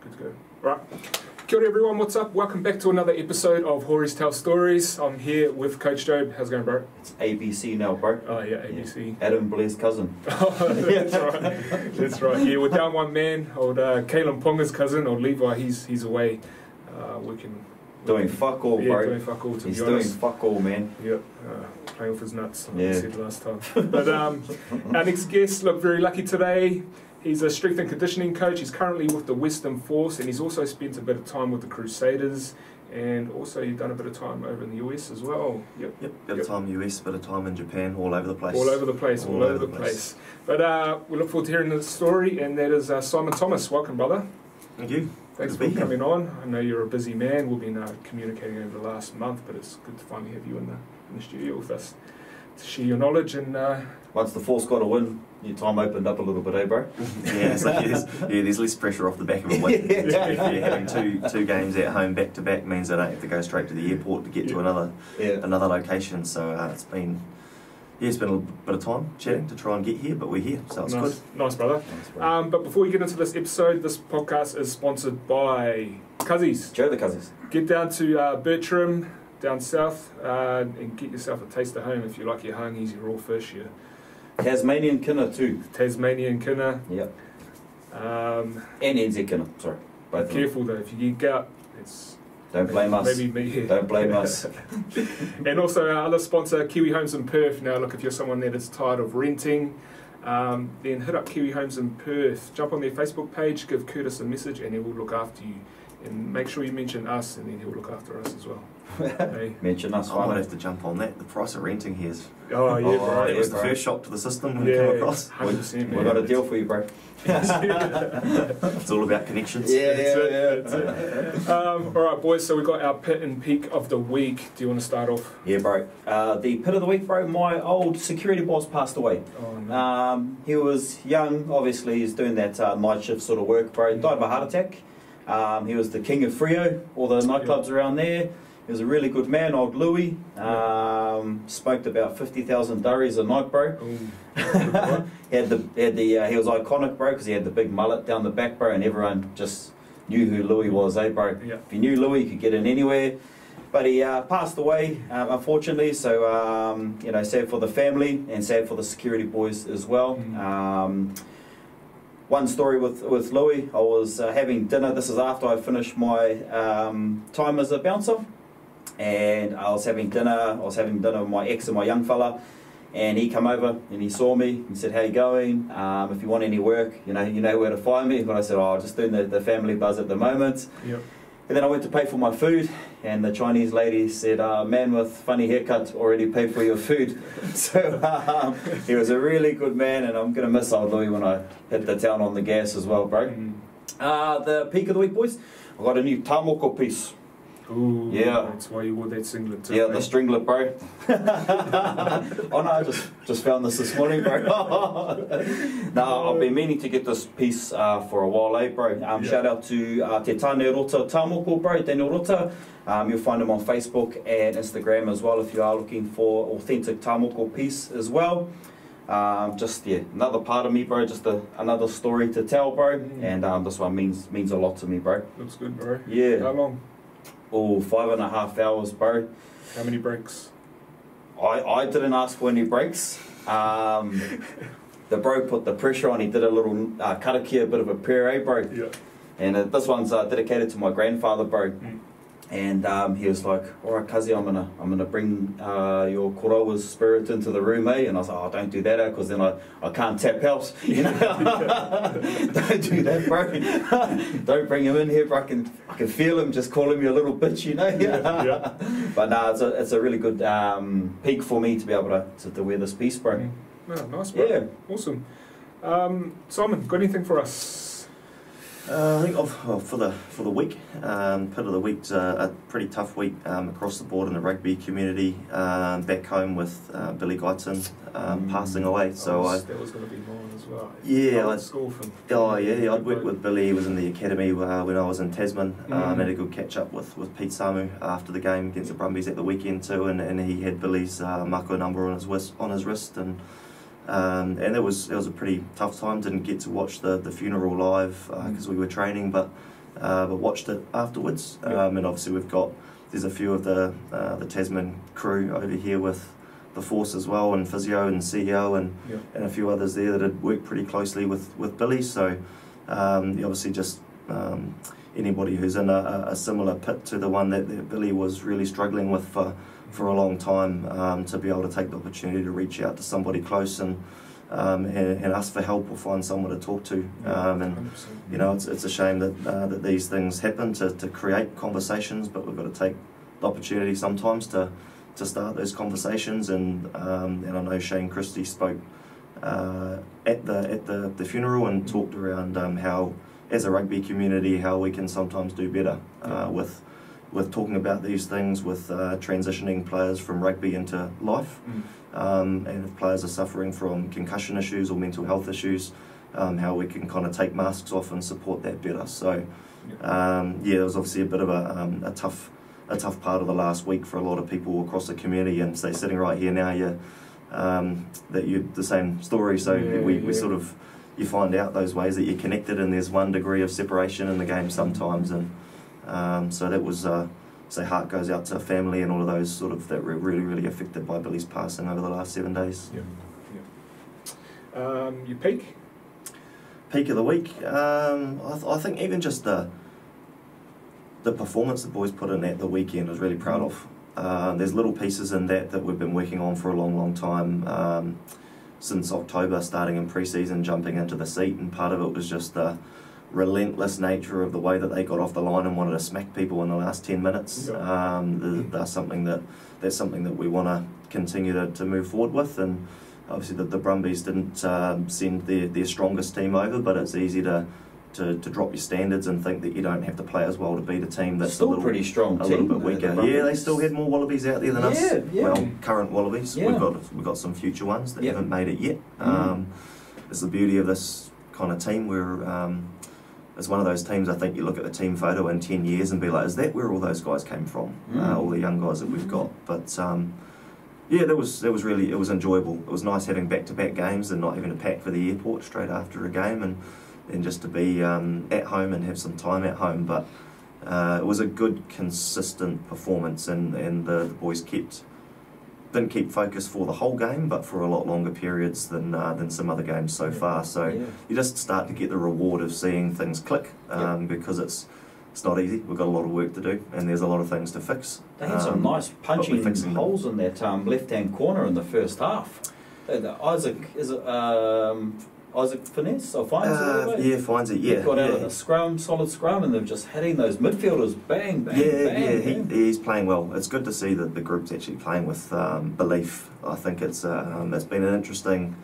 Good to go. Right. Kia ora everyone, what's up? Welcome back to another episode of Hori's Tell Stories. I'm here with Coach Job. How's it going, bro? It's ABC now, bro. Oh yeah, ABC. Yeah. Adam Blair's cousin. Oh, that's right. That's right. Yeah, we're down one man, old Kalen Ponga's cousin, or Levi. He's away working. Doing fuck all, bro. Yeah, doing fuck all, to He's be doing honest. fuck all, man. Yep, playing with his nuts, like Yeah. I said last time. But our next guest, look, very lucky today. He's a strength and conditioning coach. He's currently with the Western Force, and he's also spent a bit of time with the Crusaders, and also you've done a bit of time over in the US as well. Yep, Bit of time US, bit of time in Japan, all over the place. all over the place. But we look forward to hearing the story, and that is Simon Thomas. Welcome, brother. Thank you. Thanks Good to for be coming on. I know you're a busy man. We've been communicating over the last month, but it's good to finally have you in the studio with us to share your knowledge. And Once the Force got a win, your time opened up a little bit, eh, bro? Yeah, so there's less pressure off the back of a win. Yeah, having two games at home back to back means I don't have to go straight to the airport to get to another location. So it's been a bit of time chatting to try and get here, but we're here, so it's good. Nice, brother. But before we get into this episode, this podcast is sponsored by Cuzzies. Chur the cousins. Get down to Bertram, down south, and get yourself a taste of home if you like your hangies, your raw fish, your Tasmanian kina too. Tasmanian kina. Yep. And NZ kina, sorry. Both Careful though, if you get up, it's... Don't blame us. Maybe me here. Don't blame us. And also our other sponsor, Kiwi Homes in Perth. Now look, if you're someone that is tired of renting, then hit up Kiwi Homes in Perth. Jump on their Facebook page, give Curtis a message, and he will look after you. And make sure you mention us, and then he'll look after us as well. Hey. Mention us. I might have to jump on that. The price of renting here is... Oh yeah, bro. That was the bro. first shock to the system when it came across. 100%, We've got a deal for you, bro. It's all about connections. That's it. All right, boys. So we got our pit and peak of the week. Do you want to start off? Yeah, bro. The pit of the week, bro. My old security boss passed away. Oh no. He was young. Obviously, he's doing that night shift sort of work, bro. Died of a heart attack. He was the king of Frio, all the nightclubs around there. He was a really good man, old Louis. Smoked about 50,000 durries a night, bro. He was iconic, bro, because he had the big mullet down the back, bro, and everyone just knew who Louis was, eh, bro? Yeah. If you knew Louis, you could get in anywhere. But he passed away, unfortunately, so, sad for the family and sad for the security boys as well. One story with Louis, I was having dinner. This is after I finished my time as a bouncer, and I was having dinner with my ex and my young fella, and he come over and he saw me and said, "How you going? If you want any work, you know where to find me." But I said, "Oh, I'm just doing the family buzz at the moment." Yep. And then I went to pay for my food, and the Chinese lady said, "Man with funny haircut already paid for your food." So he was a really good man, and I'm going to miss old Louis when I hit the town on the gas as well, bro. The peak of the week, boys. I got a new tamoko piece. Ooh, yeah. That's why you wore that singlet too. Yeah, the stringlet, bro. Oh no, I just found this morning, bro. No, I've been meaning to get this piece for a while, eh, bro. Shout out to Te Tāne Rota Tamoko, bro, Daniel Rota. You'll find him on Facebook and Instagram as well if you are looking for authentic tamoko piece as well. Another part of me, bro, just another story to tell, bro. And this one means a lot to me, bro. Looks good, bro. Yeah. How long? Oh, 5.5 hours, bro. How many breaks? I didn't ask for any breaks. The bro put the pressure on. He did a little karakia, a bit of a prayer, eh, bro? Yeah. And this one's dedicated to my grandfather, bro. And he was like, "All right, Kazi, I'm gonna bring your korowa's spirit into the room, eh?" And I was like, "Oh, don't do that, because then I can't tap out, you know." Don't do that, bro. Don't bring him in here, bro. I can feel him just calling me a little bitch, you know. Yeah. But nah, it's a really good peak for me to be able to wear this piece, bro. Oh, nice, bro. Yeah. Awesome. Simon, got anything for us? I think for the week, pit of the week's a pretty tough week across the board in the rugby community. Back home with Billy Guyton passing away. So that was going to be mine as well. Yeah, school from. Oh yeah, I'd worked with Billy. He was in the academy when I was in Tasman. Had a good catch up with Pete Samu after the game against the Brumbies at the weekend too, and he had Billy's mako number on his wrist, and it was a pretty tough time. Didn't get to watch the funeral live because we were training, but but watched it afterwards. And obviously there's a few of the Tasman crew over here with the force as well, and physio and CEO and a few others there that had worked pretty closely with Billy. So obviously just anybody who's in a similar pit to the one that Billy was really struggling with for a long time, to be able to take the opportunity to reach out to somebody close and ask for help or find someone to talk to. And you know, it's a shame that these things happen to create conversations, but we've got to take the opportunity sometimes to start those conversations. And I know Shane Christie spoke at the funeral and talked around how, as a rugby community, how we can sometimes do better with talking about these things, with transitioning players from rugby into life. And if players are suffering from concussion issues or mental health issues, how we can kind of take masks off and support that better. So it was obviously a bit of a tough part of the last week for a lot of people across the community, and say sitting right here now, that you're the same story. So we sort of, you find out those ways that you're connected, and there's one degree of separation in the game sometimes. And so that was, say, heart goes out to family and all of those sort of that were really affected by Billy's passing over the last 7 days. Your peak of the week, I think even just the performance the boys put in at the weekend I was really proud of. There's little pieces in that we've been working on for a long time, since October, starting in pre-season, jumping into the seat, and part of it was just the relentless nature of the way that they got off the line and wanted to smack people in the last 10 minutes. That's something that we want to continue to move forward with. And obviously the Brumbies didn't send their strongest team over, but it's easy to drop your standards and think that you don't have to play as well to beat a team that's still a little, pretty strong, a little bit weaker. They still had more Wallabies out there than us. Well, current Wallabies. We've got some future ones that haven't made it yet. It's the beauty of this kind of team. It's one of those teams, I think you look at the team photo in 10 years and be like, is that where all those guys came from? All the young guys that we've got. But it was enjoyable. It was nice having back-to-back games and not having to pack for the airport straight after a game, and just to be at home and have some time at home. But it was a good, consistent performance, and the boys didn't keep focus for the whole game, but for a lot longer periods than some other games so far. So you just start to get the reward of seeing things click, because it's not easy. We've got a lot of work to do, and there's a lot of things to fix. They had some nice punching holes in that left-hand corner in the first half. Isaac Finesse or Finds Finds it. He got out of the scrum, solid scrum, and they're just hitting those midfielders, bang, bang. He's playing well. It's good to see that the group's actually playing with belief. I think it's been an interesting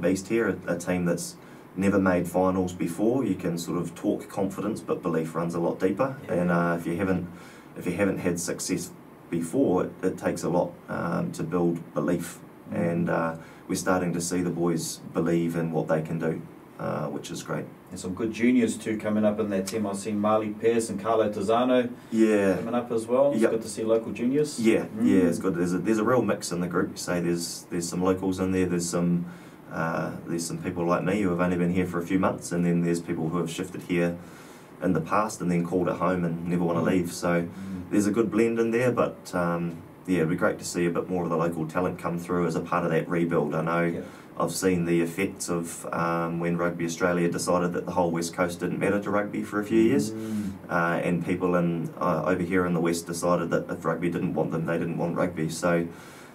beast here. A team that's never made finals before. You can sort of talk confidence, but belief runs a lot deeper. And if you haven't had success before, it takes a lot to build belief. And we're starting to see the boys believe in what they can do, which is great. And some good juniors too coming up in that team. I've seen Marley Pearce and Carlo Tizano coming up as well. It's good to see local juniors. It's good. There's a real mix in the group. You say there's some locals in there. There's some people like me who have only been here for a few months, and then there's people who have shifted here in the past and then called it home and never want to leave. So there's a good blend in there, but it'd be great to see a bit more of the local talent come through as a part of that rebuild. I know I've seen the effects of when Rugby Australia decided that the whole West Coast didn't matter to rugby for a few years, and people over here in the West decided that if rugby didn't want them, they didn't want rugby. So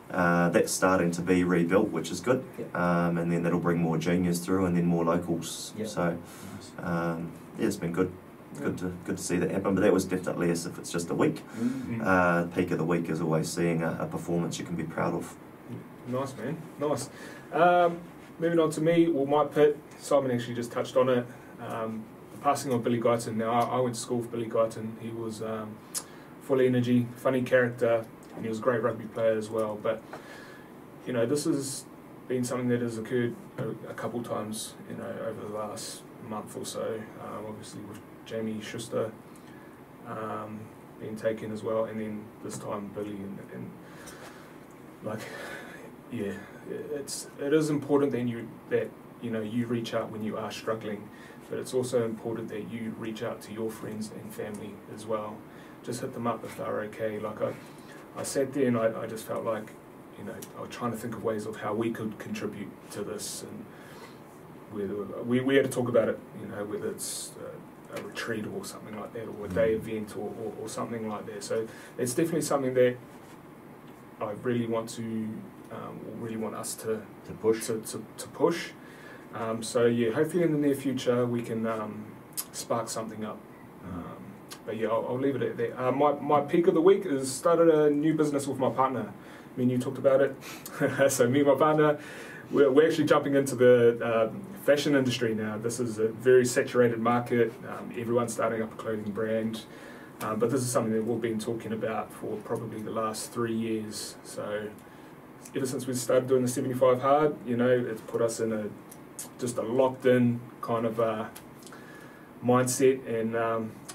that's starting to be rebuilt, which is good, and then that'll bring more juniors through and then more locals. So it's been good. Good to see that happen, but that was definitely as if it's just a week. Peak of the week is always seeing a performance you can be proud of. Nice, man. Nice. Moving on to me, my pit, Simon actually just touched on it. The passing of Billy Guyton. Now, I went to school for Billy Guyton. He was full energy, funny character, and he was a great rugby player as well. But, this has been something that has occurred a couple times, over the last month or so. Obviously with Jamie Schuster being taken as well, and then this time Billy, it is important that you reach out when you are struggling, but it's also important that you reach out to your friends and family as well. Just hit them up if they're okay. Like I sat there and I just felt like, you know, I was trying to think of ways of how we could contribute to this, and whether we had to talk about it, you know, whether it's a retreat or something like that, or a day event or something like that. So it's definitely something that I really want to, or really want us to push. To push. So yeah, hopefully in the near future we can spark something up. But yeah, I'll leave it at that. My peak of the week is started a new business with my partner. Me and you talked about it. So me and my partner, we're actually jumping into the fashion industry now. This is a very saturated market. Everyone's starting up a clothing brand. But this is something that we've been talking about for probably the last 3 years. So ever since we started doing the 75 hard, you know, it's put us in just a locked in kind of mindset and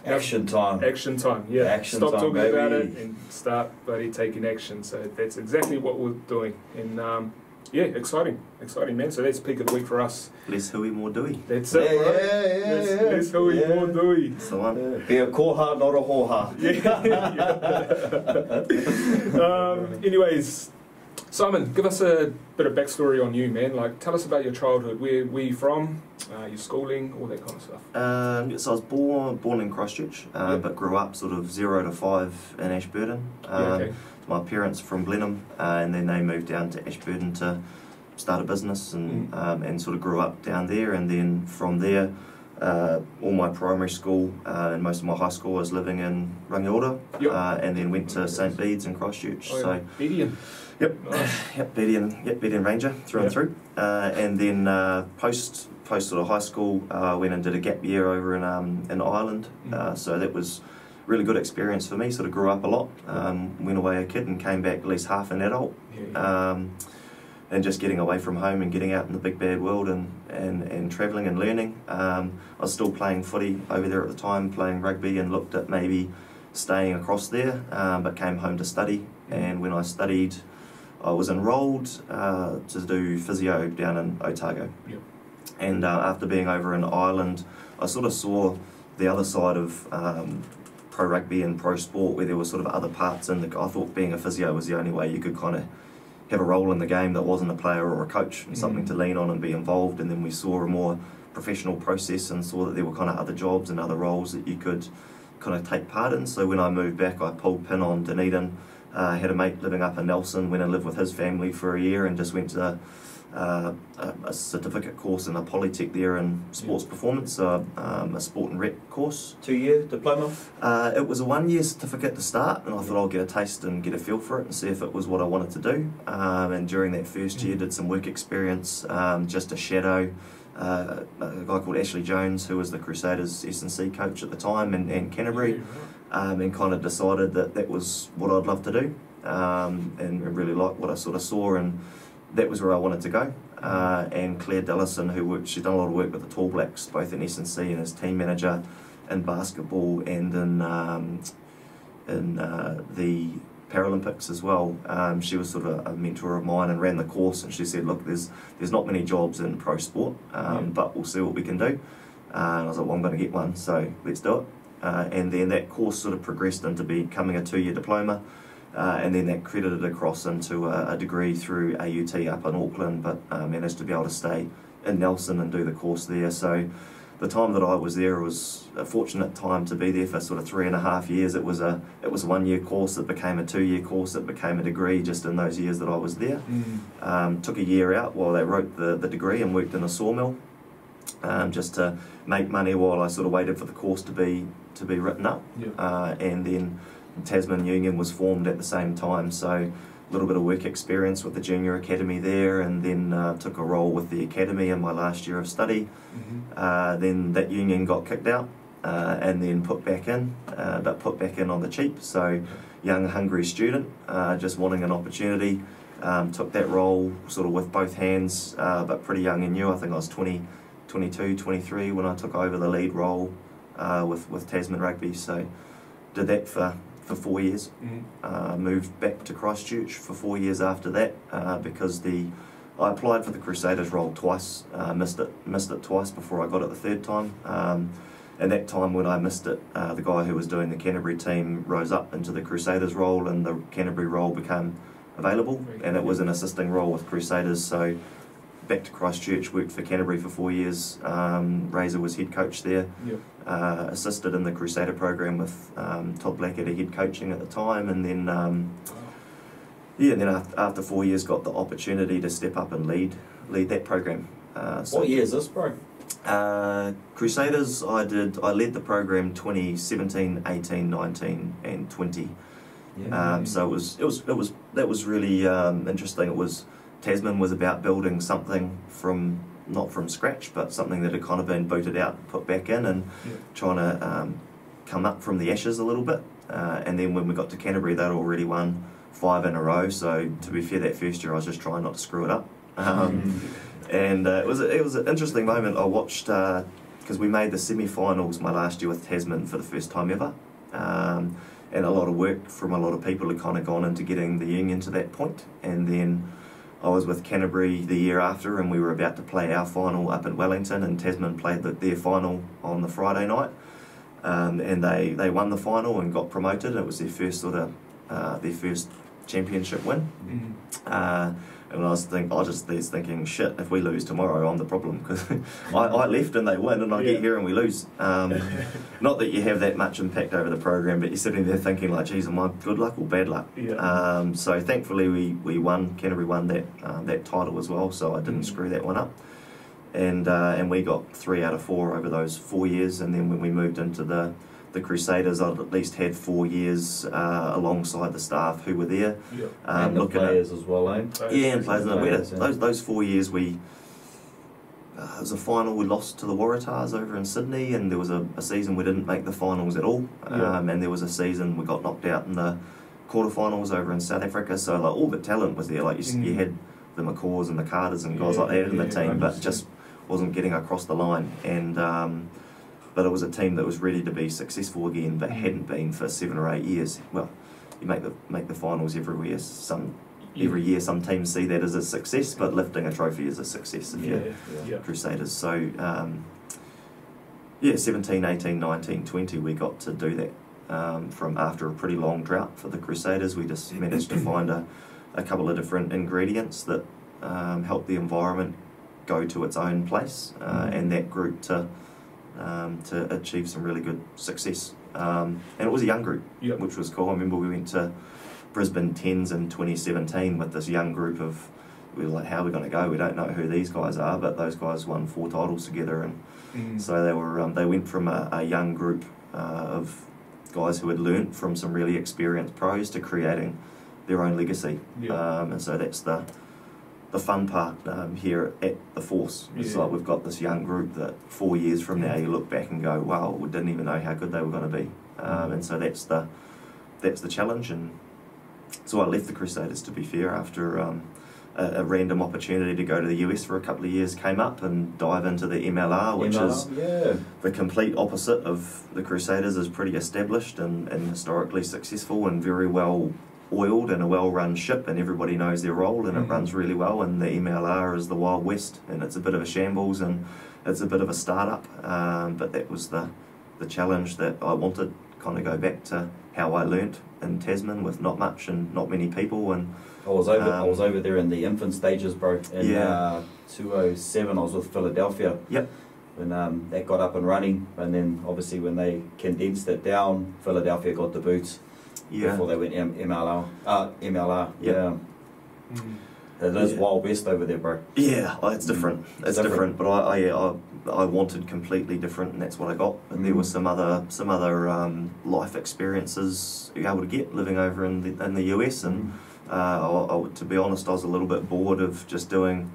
action time. Action time, yeah. Action Stop time, talking baby. about it and start taking action. So that's exactly what we're doing. And yeah, exciting, man. So that's peak of the week for us. Less hui, more doughy. That's it, right? Less hui, more doughy. That's the one. Be a koha, not a hoha. Yeah. Anyways, Simon, give us a bit of backstory on you, man. Like, tell us about your childhood. Where you from? Your schooling, all that kind of stuff. So I was born in Christchurch, but grew up sort of 0 to 5 in Ashburton. Okay. My parents are from Blenheim, and then they moved down to Ashburton to start a business, and sort of grew up down there. And then from there, all my primary school and most of my high school I was living in Rangiora, and then went to St Bede's in Christchurch. Oh, yeah. So Bedian. Yep, Nice. yep, Bedian Ranger through and through. And then post sort of high school, went and did a gap year over in Ireland. So that was really good experience for me. Sort of grew up a lot. Went away a kid and came back at least half an adult. And just getting away from home and getting out in the big bad world and travelling and learning. I was still playing footy over there at the time, playing rugby, and looked at maybe staying across there, but came home to study. And when I studied, I was enrolled to do physio down in Otago. And after being over in Ireland, I sort of saw the other side of pro rugby and pro sport, where there were sort of other parts in I thought being a physio was the only way you could kind of have a role in the game that wasn't a player or a coach, and something to lean on and be involved. And then we saw a more professional process and saw that there were kind of other jobs and other roles that you could kind of take part in. So when I moved back, I pulled pin on Dunedin. Had a mate living up in Nelson, went and lived with his family for a year, and just went to a certificate course in a polytech there in sports performance, a sport and rec course. 2-year diploma? It was a 1-year certificate to start, and I thought I'll get a taste and get a feel for it and see if it was what I wanted to do. And during that first year, did some work experience, just a shadow. A guy called Ashley Jones, who was the Crusaders S&C coach at the time in Canterbury, and kind of decided that was what I'd love to do, and really liked what I sort of saw, and that was where I wanted to go. And Claire Dillison, she's done a lot of work with the All Blacks, both in S&C and as team manager in basketball and in the Paralympics as well. She was sort of a mentor of mine and ran the course, and she said, look, there's not many jobs in pro sport, but we'll see what we can do. And I was like, well, I'm going to get one, so let's do it. And then that course sort of progressed into becoming a 2-year diploma, and then that credited across into a degree through AUT up in Auckland, but managed to be able to stay in Nelson and do the course there. So the time that I was there was a fortunate time to be there for sort of 3.5 years. It was a 1-year course that became a 2-year course that became a degree just in those years that I was there. Took a year out while they wrote the degree and worked in a sawmill, just to make money while I sort of waited for the course to be written up. And then Tasman Union was formed at the same time, so a little bit of work experience with the junior academy there, and then took a role with the academy in my last year of study. Then that union got kicked out, and then put back in, but put back in on the cheap. So young hungry student, just wanting an opportunity, took that role sort of with both hands, but pretty young and new. I think I was 22, 23 when I took over the lead role with Tasman Rugby. So did that for 4 years. Moved back to Christchurch for 4 years after that, because the I applied for the Crusaders role twice, missed it twice before I got it the third time. And that time when I missed it, the guy who was doing the Canterbury team rose up into the Crusaders role, and the Canterbury role became available, and it was an assisting role with Crusaders. So back to Christchurch, worked for Canterbury for 4 years. Razor was head coach there. Yep. Assisted in the Crusader program with Todd Blackadder head coaching at the time, and then after 4 years got the opportunity to step up and lead that program. What year is this, bro? Crusaders, I led the program 2017, 18, 19 and 20. Yeah. So that was really interesting. Tasman was about building something not from scratch, but something that had kind of been booted out, put back in, and trying to come up from the ashes a little bit. And then when we got to Canterbury, they'd already won 5 in a row. So to be fair, that first year I was just trying not to screw it up. And it was an interesting moment. I watched because we made the semi-finals my last year with Tasman for the first time ever, and a lot of work from a lot of people had kind of gone into getting the union to that point. And then I was with Canterbury the year after, and we were about to play our final up in Wellington, and Tasman played their final on the Friday night, and they won the final and got promoted. It was their first their first championship win. And I was thinking, shit, if we lose tomorrow, I'm the problem, because I left and they win, and I get here and we lose. Not that you have that much impact over the program, but you're sitting there thinking like, geez, am I good luck or bad luck? So thankfully we won. Canterbury won that title as well, so I didn't screw that one up. And we got 3 out of 4 over those 4 years, and then when we moved into the Crusaders, I'd at least had 4 years alongside the staff who were there. And the players as well, eh? And players. Those 4 years it was a final we lost to the Waratahs over in Sydney, and there was a season we didn't make the finals at all. And there was a season we got knocked out in the quarterfinals over in South Africa. So like all the talent was there. Like you had the makos and the Carters and guys like that in the team, but just wasn't getting across the line. And but it was a team that was ready to be successful again, but hadn't been for 7 or 8 years. Well, you make the finals every year. Every year, some teams see that as a success, but lifting a trophy is a success if you're Crusaders. So, 17, 18, 19, 20, we got to do that. From after a pretty long drought for the Crusaders, we just managed to find a couple of different ingredients that helped the environment go to its own place, and that group to achieve some really good success. And it was a young group, which was cool. I remember we went to Brisbane 10s in 2017 with this young group we were like, how are we going to go? We don't know who these guys are, but those guys won 4 titles together. And so they went from a young group of guys who had learnt from some really experienced pros to creating their own legacy. And so that's the fun part here at the Force. It's like we've got this young group that 4 years from now you look back and go, wow, we didn't even know how good they were going to be. And so that's the challenge. And so I left the Crusaders, to be fair, after a random opportunity to go to the US for a couple of years came up and dive into the MLR, which is the complete opposite of the Crusaders. Is pretty established and historically successful and very well oiled and a well-run ship, and everybody knows their role and it runs really well. And the MLR is the Wild West, and it's a bit of a shambles and it's a bit of a start-up, but that was the challenge that I wanted. Kind of go back to how I learnt in Tasman with not much and not many people. And I was over there in the infant stages, bro. In 2007, I was with Philadelphia. When that got up and running, and then obviously when they condensed it down, Philadelphia got the boots. Before they went MLR. It is Wild West over there, bro. It's different. It's different. But I wanted completely different, and that's what I got. And there were some other life experiences you're able to get living over in the US. And to be honest, I was a little bit bored of just doing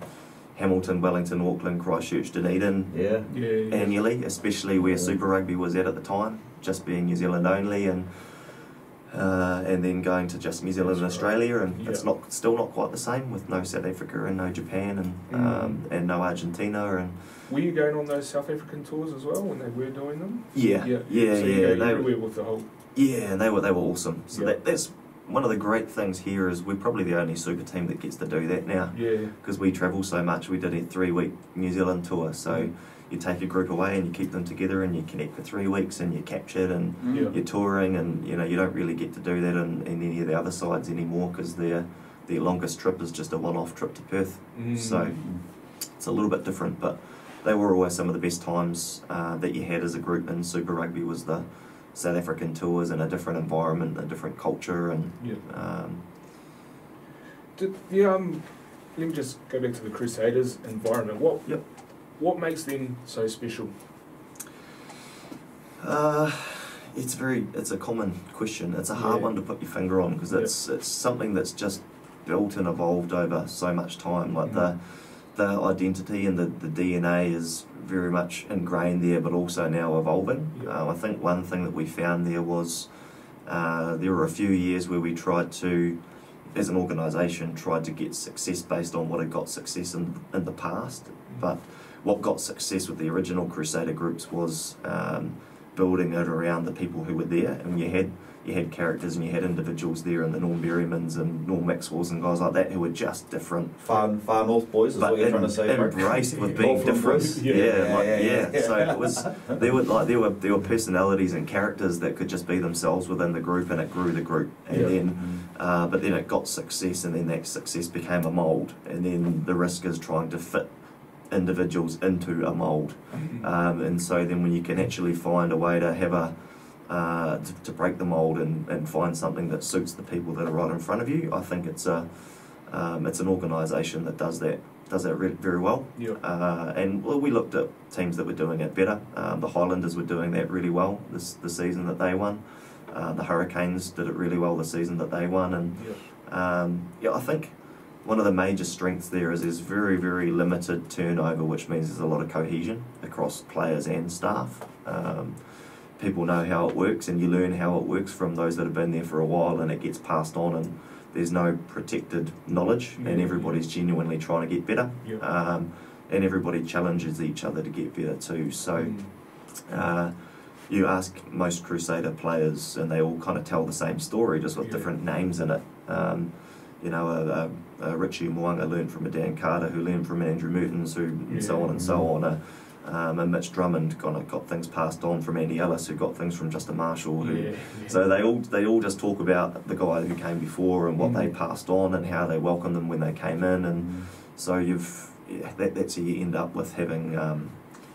Hamilton, Wellington, Auckland, Christchurch, Dunedin annually, especially where Super Rugby was at the time, just being New Zealand only, and then going to just New Zealand and Australia, and it's still not quite the same with no South Africa and no Japan and no Argentina. And were you going on those South African tours as well when they were doing them? So you go everywhere with the whole. And they were awesome. So one of the great things here is we're probably the only super team that gets to do that now. Yeah. Because we travel so much. We did a 3-week New Zealand tour, so you take a group away and you keep them together and you connect for 3 weeks and you're captured and you're touring, and you know you don't really get to do that in any of the other sides anymore because their longest trip is just a one-off trip to Perth. So it's a little bit different, but they were always some of the best times that you had as a group in Super Rugby. Was the South African tours in a different environment, a different culture, and let me just go back to the Crusaders environment. What makes them so special? It's a common question. It's a hard one to put your finger on because it's something that's just built and evolved over so much time. Like the identity and the DNA is very much ingrained there, but also now evolving. I think one thing that we found there was there were a few years where we tried to, as an organisation, tried to get success based on what had got success in the past. But what got success with the original Crusader groups was building it around the people who were there, and you had characters and you had individuals there, and the Norm Berrymans and Norm Maxwells and guys like that who were just different. Far north boys is what you're trying to say. Embraced with being different. So it was there were personalities and characters that could just be themselves within the group, and it grew the group. And then but then it got success, and then that success became a mould, and then the risk is trying to fit individuals into a mould. And so then when you can actually find a way to have to break the mould and find something that suits the people that are right in front of you, I think it's an organisation that does that very well. And we looked at teams that were doing it better. The Highlanders were doing that really well the season that they won. The Hurricanes did it really well the season that they won. And I think one of the major strengths there is there's very, very limited turnover, which means there's a lot of cohesion across players and staff. People know how it works, and you learn how it works from those that have been there for a while, and it gets passed on, and there's no protected knowledge, and everybody's genuinely trying to get better, and everybody challenges each other to get better too. So you ask most Crusader players, and they all kind of tell the same story, just with different names in it. Richie Moanga learned from a Dan Carter, who learned from Andrew Mertens, and so on and so on. And Mitch Drummond kind of got things passed on from Andy Ellis, who got things from Justin Marshall. So they all just talk about the guy who came before and what they passed on and how they welcomed them when they came in. And so that's how you end up with having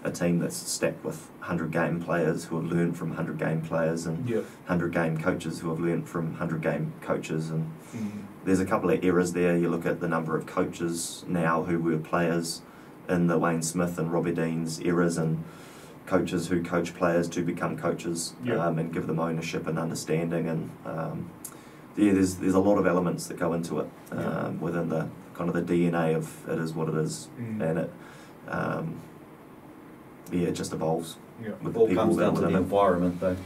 a team that's stacked with 100-game players who have learned from 100-game players, and 100-game coaches who have learned from 100-game coaches. And there's a couple of errors there. You look at the number of coaches now who were players in the Wayne Smith and Robbie Dean's eras, and coaches who coach players to become coaches, and give them ownership and understanding. And there's a lot of elements that go into it within the kind of the DNA of it is what it is, and it just evolves. With it all comes down to the environment, though.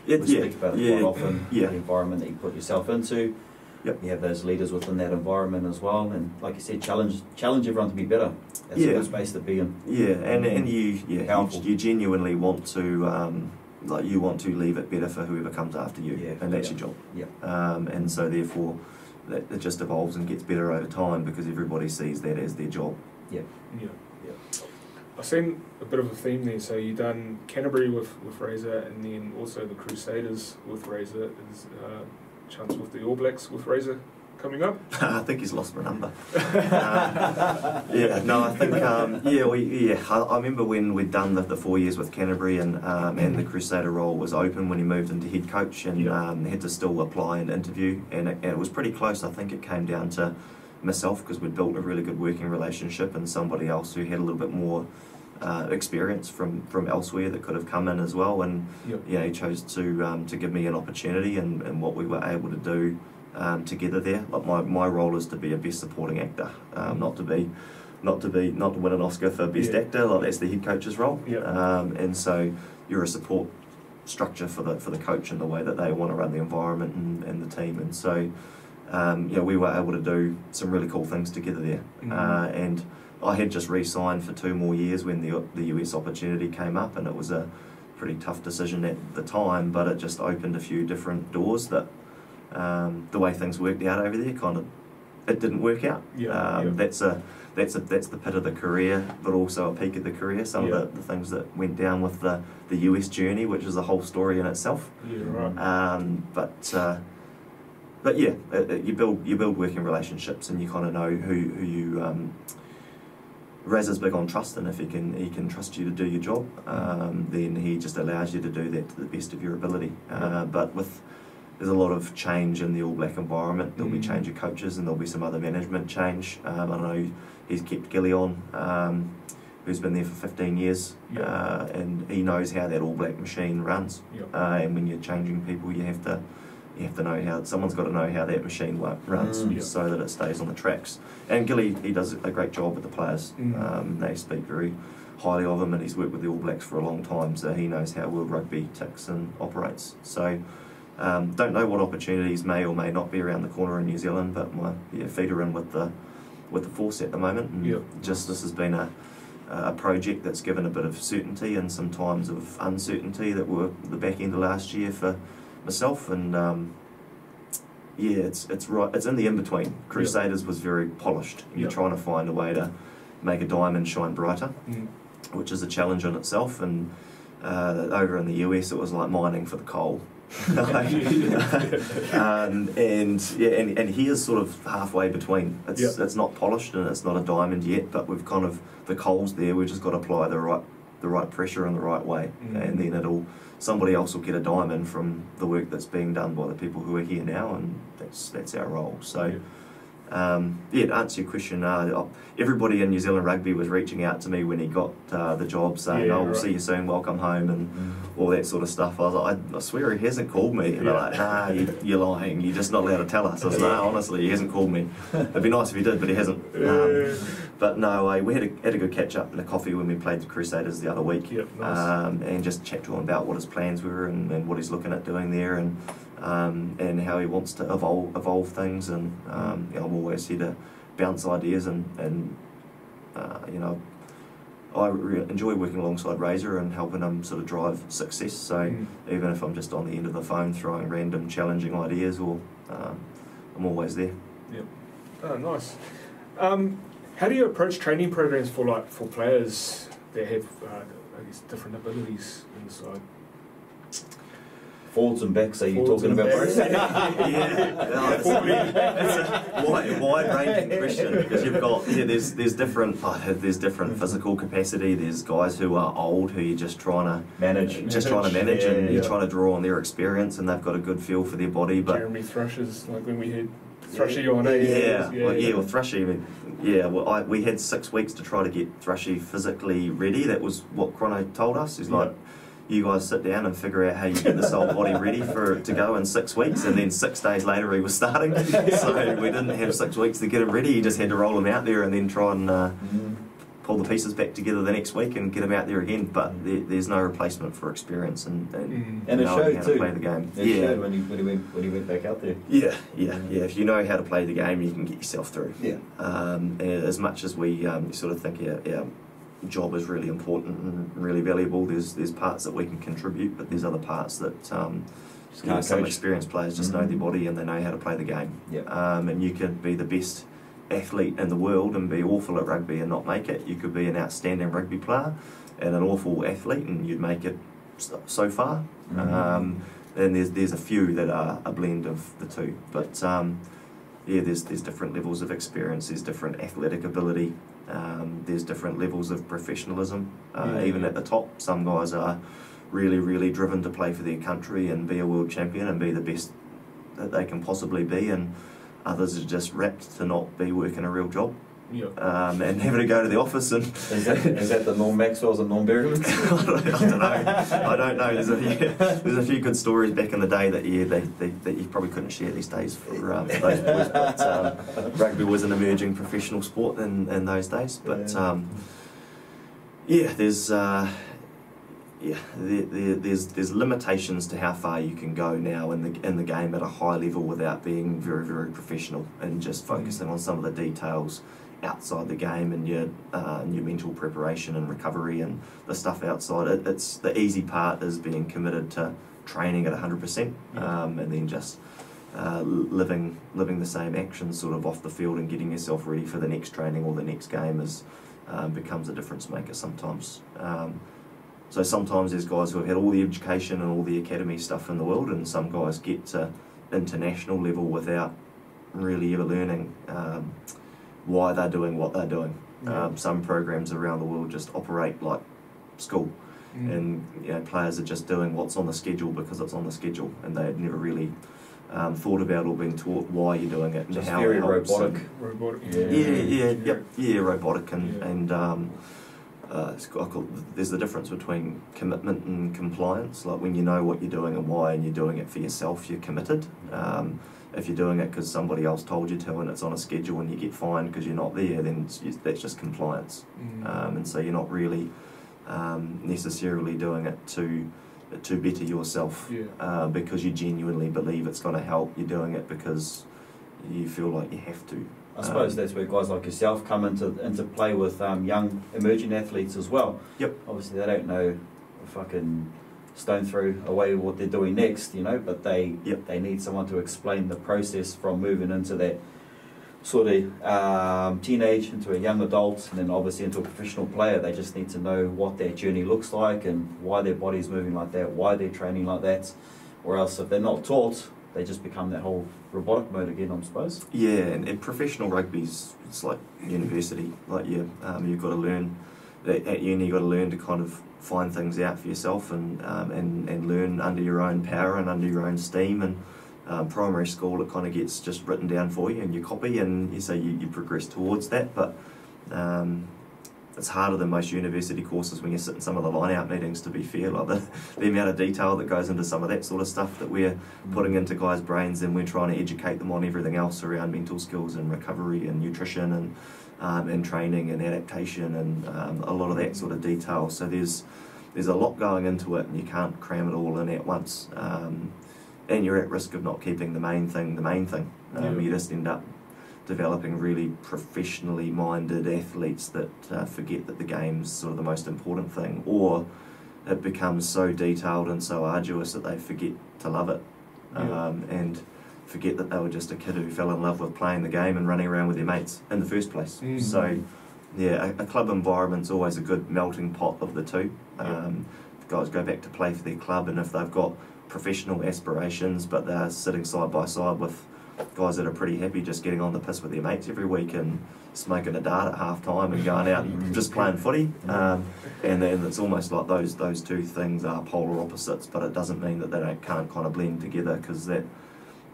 We speak about it quite often. The environment that you put yourself into. You have those leaders within that environment as well, and like you said, challenge everyone to be better. That's a good space to be in. And you genuinely want to you want to leave it better for whoever comes after you, and that's your job. And so therefore, it just evolves and gets better over time because everybody sees that as their job. I've seen a bit of a theme there. So you've done Canterbury with Razor, and then also the Crusaders with Razor. Is chance with the All Blacks with Razor coming up? I think he's lost my number. I think I remember when we'd done the 4 years with Canterbury, and the Crusader role was open when he moved into head coach, and had to still apply and interview, and it was pretty close. I think it came down to myself because we'd built a really good working relationship, and somebody else who had a little bit more experience from elsewhere that could have come in as well, and he chose to give me an opportunity, and what we were able to do together there. Like my role is to be a best supporting actor, not to win an Oscar for best actor. Like that's the head coach's role, and so you're a support structure for the coach and the way that they want to run the environment and the team, and so we were able to do some really cool things together there, and I had just re-signed for 2 more years when the US opportunity came up, and it was a pretty tough decision at the time, but it just opened a few different doors that the way things worked out over there, it didn't work out. That's the pit of the career, but also a peak of the career. Some of the things that went down with the US journey, which is a whole story in itself. But yeah, you build working relationships, and you kind of know who you. Raz is big on trust, and if he can trust you to do your job, then he just allows you to do that to the best of your ability. But there's a lot of change in the All Black environment. There'll be change of coaches, and there'll be some other management change. I know he's kept Gilly on, who's been there for 15 years, and he knows how that All Black machine runs. And when you're changing people, you have to know how, someone's got to know how that machine runs so that it stays on the tracks. And Gilly, he does a great job with the players. They speak very highly of him, and he's worked with the All Blacks for a long time, so he knows how World Rugby ticks and operates. So don't know what opportunities may or may not be around the corner in New Zealand, but my feet are in with the force at the moment. And just this has been a project that's given a bit of certainty and some times of uncertainty that were the back end of last year for myself, and it's right. It's in the in between. Crusaders was very polished. You're trying to find a way to make a diamond shine brighter, which is a challenge in itself. And over in the US, it was like mining for the coal. And he is sort of halfway between. It's not polished and it's not a diamond yet, but we've kind of the coal's there. We've just got to apply the right pressure in the right way, and then somebody else will get a diamond from the work that's being done by the people who are here now, and that's our role. So, to answer your question, everybody in New Zealand Rugby was reaching out to me when he got the job, saying, we'll see you soon, welcome home, and all that sort of stuff. I was like, I swear he hasn't called me. And they're like, nah, you're lying, you're just not allowed to tell us. I was like, no, honestly, he hasn't called me. It'd be nice if he did, but he hasn't. But no, we had a good catch up and a coffee when we played the Crusaders the other week, and just chat to him about what his plans were and what he's looking at doing there, and how he wants to evolve things. And I'm always here to bounce ideas, and I enjoy working alongside Razor and helping him sort of drive success. So even if I'm just on the end of the phone throwing random challenging ideas, or I'm always there. Oh, nice. How do you approach training programs for players that have different abilities inside? Forwards and backs, are you talking about both? It's a wide-ranging question, because you've got there's different physical capacity. There's guys who are old who you're just trying to manage, and you're trying to draw on their experience, and they've got a good feel for their body. But Jeremy Thrushes, like when we had Thrushy on, well, Thrushy, we had 6 weeks to try to get Thrushy physically ready. That was what Chrono told us. He's like, you guys sit down and figure out how you get this old body ready to go in 6 weeks, and then 6 days later he was starting. So we didn't have 6 weeks to get him ready. You just had to roll him out there and then try and pull the pieces back together the next week and get him out there again. But there's no replacement for experience and it showed how too. to play the game. It showed when he went back out there. Yeah. If you know how to play the game, you can get yourself through. And as much as we sort of think our job is really important and really valuable, there's parts that we can contribute, but there's other parts that some experienced players just know their body and they know how to play the game. And you can be the best athlete in the world and be awful at rugby and not make it. You could be an outstanding rugby player and an awful athlete, and you'd make it so far. And there's a few that are a blend of the two, but there's different levels of experience, there's different athletic ability, there's different levels of professionalism. Even at the top, some guys are really, really driven to play for their country and be a world champion and be the best that they can possibly be, and others are just rapt to not be working a real job. And having to go to the office and is that the Norm Maxwell's and Norm Bergmans? I don't know. There's a few good stories back in the day that you probably couldn't share these days for those boys. But rugby was an emerging professional sport in those days. But there's limitations to how far you can go now in the game at a high level without being very, very professional and just focusing on some of the details outside the game and your mental preparation and recovery and the stuff outside. It's the easy part is being committed to training at 100%, and then just living the same actions sort of off the field and getting yourself ready for the next training or the next game becomes a difference maker sometimes. So sometimes there's guys who have had all the education and all the academy stuff in the world, and some guys get to international level without really ever learning why they're doing what they're doing. Some programs around the world just operate like school, and players are just doing what's on the schedule because it's on the schedule, and they had never really thought about or been taught why you're doing it and just how very it helps. robotic. Robotic and there's the difference between commitment and compliance. Like when you know what you're doing and why, and you're doing it for yourself, you're committed. If you're doing it because somebody else told you to and it's on a schedule and you get fined because you're not there, then that's just compliance. And so you're not really necessarily doing it to better yourself because you genuinely believe it's going to help. You're doing it because you feel like you have to. I suppose that's where guys like yourself come into play with young emerging athletes as well. Yep. Obviously they don't know a fucking stone throw away what they're doing next, but they need someone to explain the process from moving into that sort of teenage into a young adult and then obviously into a professional player. They just need to know what their journey looks like and why their body's moving like that, why they're training like that, or else if they're not taught, they just become that whole robotic mode again, I suppose. Yeah, and professional rugby's, it's like university. Like you've got to learn at uni. You've got to learn to kind of find things out for yourself and learn under your own power and under your own steam. And primary school, it kind of gets just written down for you and you copy, and you progress towards that. But it's harder than most university courses when you sit in some of the line-out meetings, to be fair. Like the amount of detail that goes into some of that sort of stuff that we're putting into guys' brains, and we're trying to educate them on everything else around mental skills and recovery and nutrition and training and adaptation and a lot of that sort of detail. So there's a lot going into it, and you can't cram it all in at once. And you're at risk of not keeping the main thing. You just end up developing really professionally minded athletes that forget that the game's sort of the most important thing, or it becomes so detailed and so arduous that they forget to love it, and forget that they were just a kid who fell in love with playing the game and running around with their mates in the first place. So a club environment's always a good melting pot of the two. Guys go back to play for their club, and if they've got professional aspirations but they're sitting side by side with guys that are pretty happy just getting on the piss with their mates every week and smoking a dart at half time and going out and just playing footy, and then it's almost like those two things are polar opposites, but it doesn't mean that they can't kind of blend together, because that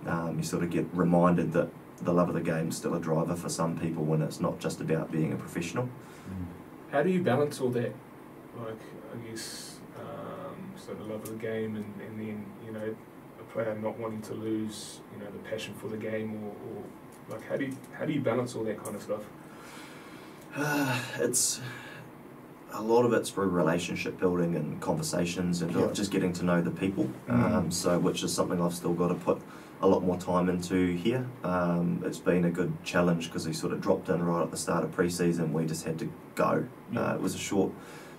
you sort of get reminded that the love of the game's still a driver for some people when it's not just about being a professional. How do you balance all that? Like, I guess, sort of love of the game and then, a player not wanting to lose, the passion for the game, or like, how do you balance all that kind of stuff? It's a lot of it's through relationship building and conversations and just getting to know the people. So which is something I've still got to put a lot more time into here. It's been a good challenge because he sort of dropped in right at the start of pre-season. We just had to go. It was a short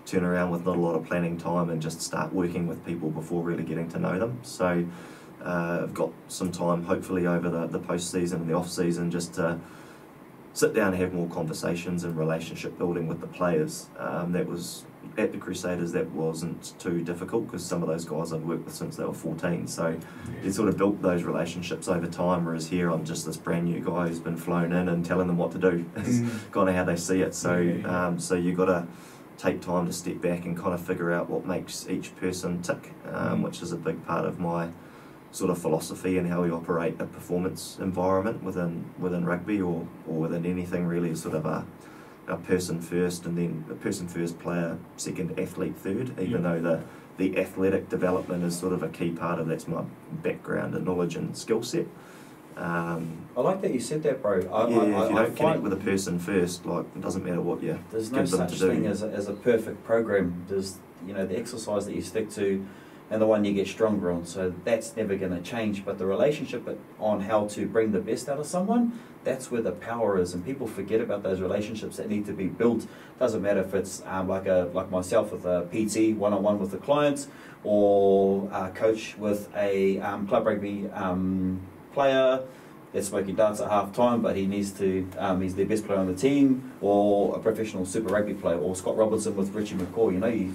turnaround with not a lot of planning time, and just start working with people before really getting to know them. So I've got some time hopefully over the post-season and the off-season just to sit down and have more conversations and relationship building with the players. That was at the Crusaders, that wasn't too difficult because some of those guys I've worked with since they were 14, so you sort of built those relationships over time, whereas here I'm just this brand new guy who's been flown in and telling them what to do. It's kind of how they see it. So so you've got to take time to step back and kind of figure out what makes each person tick, which is a big part of my sort of philosophy and how we operate a performance environment within rugby or within anything really, is sort of a person first, and then a person first, player second, athlete third, even though the athletic development is sort of a key part of that's my background and knowledge and skill set. I like that you said that, bro. If you don't connect with a person first, like, it doesn't matter what you there's give no them such to do. thing as a perfect program. There's the exercise that you stick to and the one you get stronger on, so that's never going to change. But the relationship on how to bring the best out of someone, that's where the power is, and people forget about those relationships that need to be built. Doesn't matter if it's like myself with a PT one-on-one with the clients, or a coach with a club rugby player that's smoking darts at half time, but he needs to, he's their best player on the team, or a professional Super Rugby player, or Scott Robertson with Richie McCaw. You know, you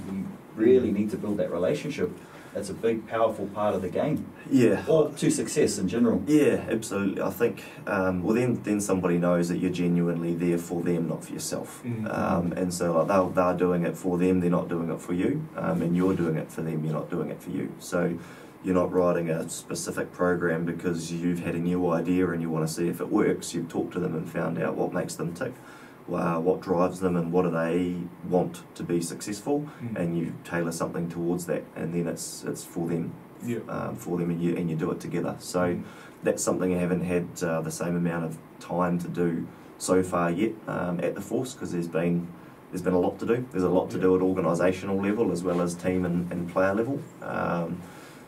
really need to build that relationship. That's a big, powerful part of the game. Yeah. Or to success in general. Yeah, absolutely. I think, well, then somebody knows that you're genuinely there for them, not for yourself. And so like, they're doing it for them, they're not doing it for you. And you're doing it for them, you're not doing it for you. So you're not writing a specific program because you've had a new idea and you want to see if it works. You've talked to them and found out what makes them tick, what drives them, and what do they want to be successful, and you tailor something towards that, and then it's for them, for them, and you do it together. So that's something I haven't had the same amount of time to do so far yet at the Force, because there's been a lot to do. There's a lot to do at organisational level as well as team and player level.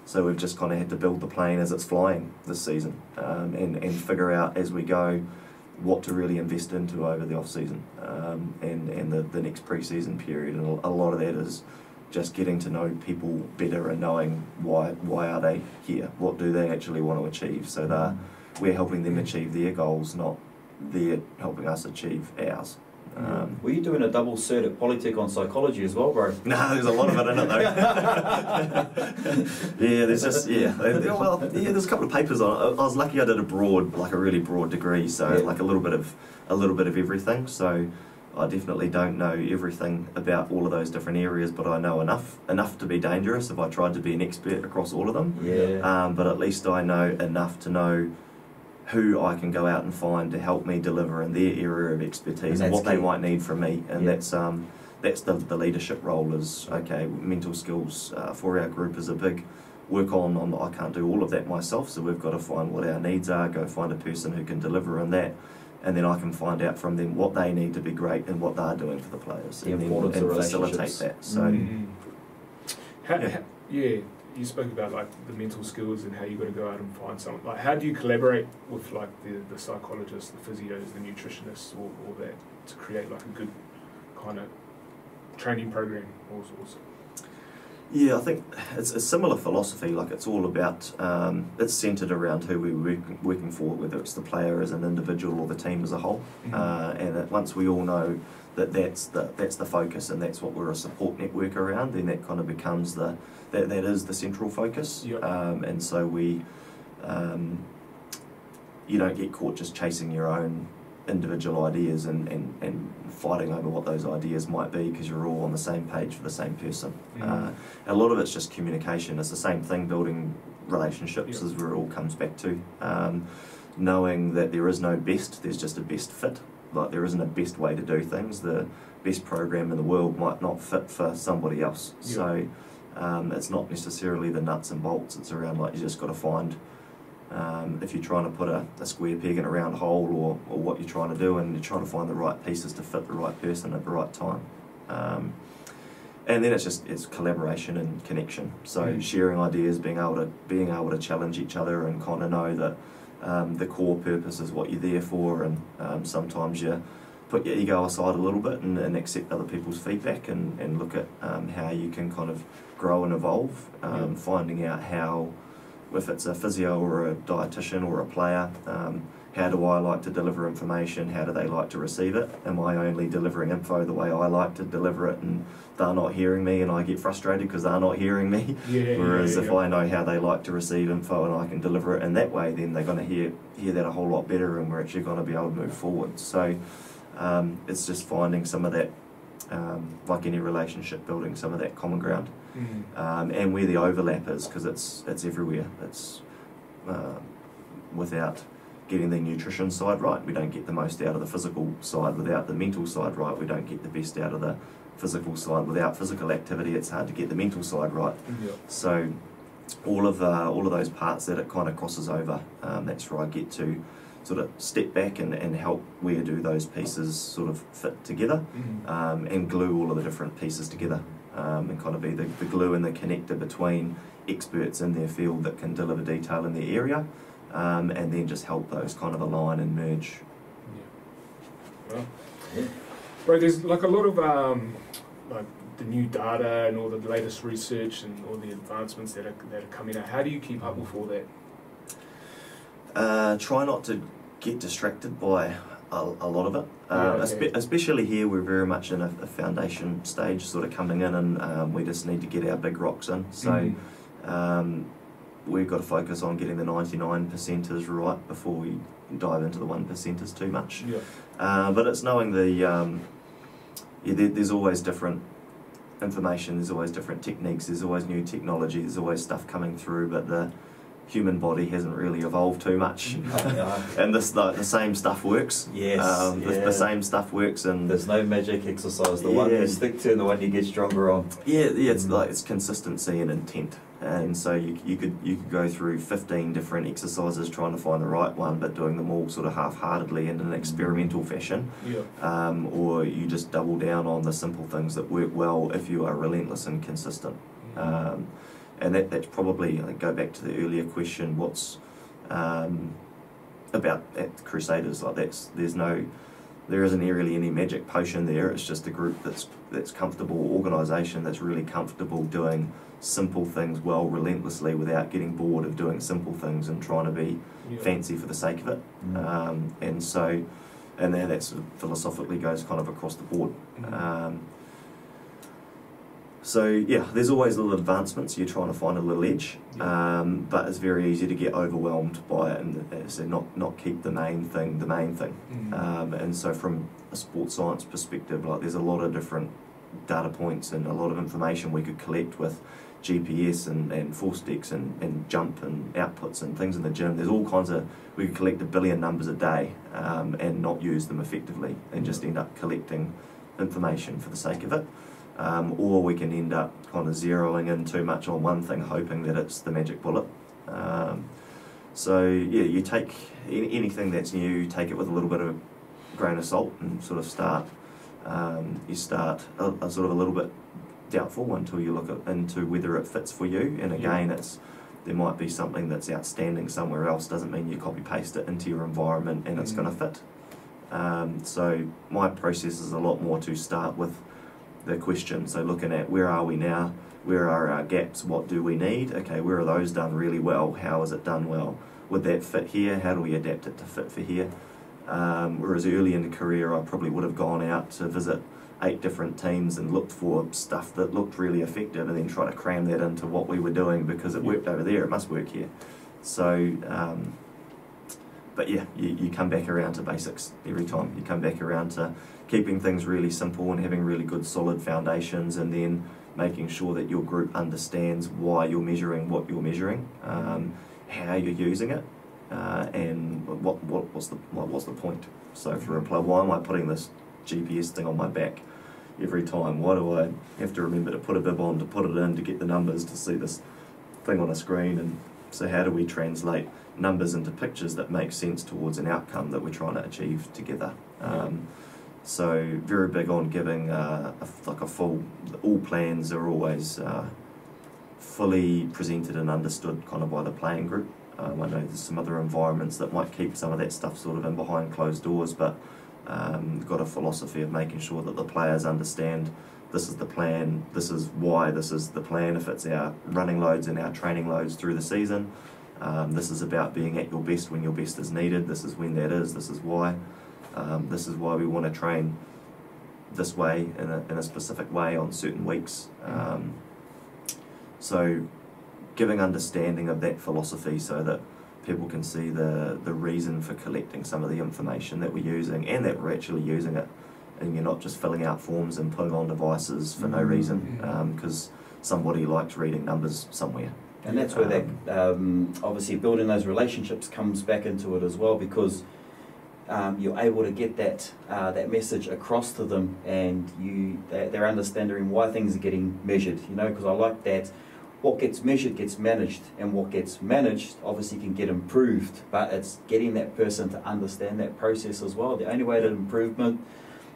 So we've just kind of had to build the plane as it's flying this season, and figure out as we go what to really invest into over the off-season and the next pre-season period. And a lot of that is just getting to know people better and knowing why are they here, what do they actually want to achieve. So we're helping them achieve their goals, not they're helping us achieve ours. Were you doing a double cert at Polytech on psychology as well, bro? No, there's a lot of it in it though. Yeah, there's just there's a couple of papers on it. I was lucky I did a really broad degree, so like a little bit of everything. So I definitely don't know everything about all of those different areas, but I know enough to be dangerous if I tried to be an expert across all of them. But at least I know enough to know who I can go out and find to help me deliver in their area of expertise and what they might need from me. And that's the leadership role is, okay, mental skills for our group is a big work on. I can't do all of that myself, so we've got to find what our needs are, go find a person who can deliver on that, and then I can find out from them what they need to be great and what they're doing for the players, and facilitate that. So, you spoke about like the mental skills and how you got to go out and find someone. Like, how do you collaborate with like the psychologists, the physios, the nutritionists, all that to create like a good kind of training program? Also. Yeah, I think it's a similar philosophy. Like it's all about it's centered around who we're working for, whether it's the player as an individual or the team as a whole. And that once we all know that's the focus and that's what we're a support network around, then that kind of becomes that is the central focus. And so we you don't get caught just chasing your own individual ideas and fighting over what those ideas might be, because you're all on the same page for the same person. A lot of it's just communication. It's the same thing, building relationships is where it all comes back to. Knowing that there is no best, there's just a best fit. Like there isn't a best way to do things. The best program in the world might not fit for somebody else. So it's not necessarily the nuts and bolts. It's around like you just got to find if you're trying to put a square peg in a round hole, or what you're trying to do, and you're trying to find the right pieces to fit the right person at the right time. And then it's collaboration and connection. So sharing ideas, being able to challenge each other, and kind of know that the core purpose is what you're there for, and sometimes you put your ego aside a little bit and accept other people's feedback and look at how you can kind of grow and evolve, finding out how, if it's a physio or a dietitian or a player, how do I like to deliver information? How do they like to receive it? Am I only delivering info the way I like to deliver it, and they're not hearing me and I get frustrated because they're not hearing me? Whereas if I know how they like to receive info and I can deliver it in that way, then they're going to hear that a whole lot better, and we're actually going to be able to move forward. So it's just finding some of that, like any relationship, building some of that common ground. And where the overlap is, because it's everywhere. It's without getting the nutrition side right, we don't get the most out of the physical side. Without the mental side right, we don't get the best out of the physical side. Without physical activity, it's hard to get the mental side right. So all of those parts that it kind of crosses over, that's where I get to sort of step back and help where do those pieces sort of fit together, and glue all of the different pieces together, and kind of be the glue and the connector between experts in their field that can deliver detail in their area, and then just help those kind of align and merge. Bro, there's like a lot of like the new data and all the latest research and all the advancements that are coming out. How do you keep up with all that? Try not to get distracted by a lot of it. Especially here, we're very much in a foundation stage, sort of coming in, and we just need to get our big rocks in. So we've got to focus on getting the 99%ers right before we dive into the 1%ers too much. But it's knowing there's always different information, there's always different techniques, there's always new technology, there's always stuff coming through, but the human body hasn't really evolved too much. And the same stuff works. The same stuff works, and there's no magic exercise. The one you stick to and the one you get stronger on. It's consistency and intent. And so you could go through 15 different exercises trying to find the right one, but doing them all sort of half-heartedly in an experimental fashion. Or you just double down on the simple things that work well if you are relentless and consistent. And that's probably, I go back to the earlier question, what's about at the Crusaders, like there isn't really any magic potion there. It's just a group that's comfortable, organisation that's really comfortable doing simple things well relentlessly without getting bored of doing simple things and trying to be fancy for the sake of it. And then that sort of philosophically goes kind of across the board. There's always little advancements. You're trying to find a little edge, but it's very easy to get overwhelmed by it and so not keep the main thing. And so from a sports science perspective, like there's a lot of different data points and a lot of information we could collect with GPS and force decks and jump and outputs and things in the gym. There's all kinds of, we could collect 1 billion numbers a day and not use them effectively and just end up collecting information for the sake of it. Or we can end up kind of zeroing in too much on one thing, hoping that it's the magic bullet. You take anything that's new, take it with a little bit of a grain of salt and sort of start a sort of a little bit doubtful until you look into whether it fits for you. And again, there might be something that's outstanding somewhere else, doesn't mean you copy paste it into your environment and it's going to fit. So my process is a lot more to start with the question, so looking at where are we now, where are our gaps, what do we need, okay, where are those done really well, how is it done well, would that fit here, how do we adapt it to fit for here. Whereas early in the career I probably would have gone out to visit 8 different teams and looked for stuff that looked really effective and then try to cram that into what we were doing because it worked over there, it must work here. So but yeah, you come back around to basics every time. You come back around to keeping things really simple and having really good solid foundations, and then making sure that your group understands why you're measuring what you're measuring, how you're using it, and what's the point. So for a player, why am I putting this GPS thing on my back every time? Why do I have to remember to put a bib on, to put it in, to get the numbers, to see this thing on a screen? And so how do we translate numbers into pictures that make sense towards an outcome that we're trying to achieve together? So very big on giving a full, all plans are always fully presented and understood kind of by the playing group. I know there's some other environments that might keep some of that stuff sort of in behind closed doors, but got a philosophy of making sure that the players understand this is the plan, this is why this is the plan, if it's our running loads and our training loads through the season. This is about being at your best when your best is needed, this is when that is, this is why. This is why we want to train this way, in a specific way on certain weeks. So giving understanding of that philosophy so that people can see the reason for collecting some of the information that we're using and that we're actually using it, and you're not just filling out forms and putting on devices for no reason because somebody likes reading numbers somewhere. And that's where that obviously building those relationships comes back into it as well, because you're able to get that message across to them, and they're understanding why things are getting measured. Because I like that what gets measured gets managed, and what gets managed obviously can get improved. But it's getting that person to understand that process as well. The only way to improvement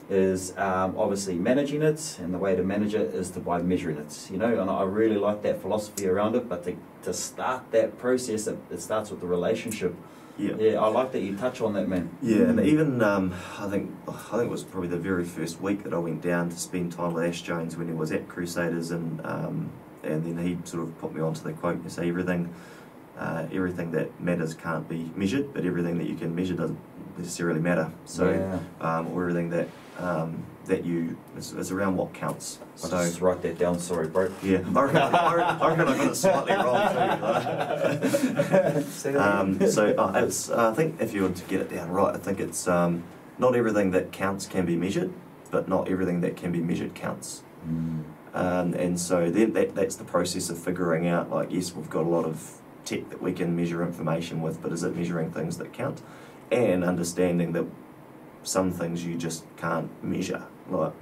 is obviously managing it, and the way to manage it is by measuring it. And I really like that philosophy around it. But to start that process, it starts with the relationship. Yeah, I like that you touch on that, man. Yeah, and even I think it was probably the very first week that I went down to spend time with Ash Jones when he was at Crusaders, and then he sort of put me onto the quote. You say everything everything that matters can't be measured, but everything that you can measure doesn't necessarily matter. So, or everything that that you it's around what counts. I'll just write that down. Sorry, bro. Yeah, I reckon I got it slightly wrong too. So it's I think if you were to get it down right, I think it's not everything that counts can be measured, but not everything that can be measured counts. And so then that's the process of figuring out, like, yes, we've got a lot of tech that we can measure information with, but is it measuring things that count? And understanding that some things you just can't measure, like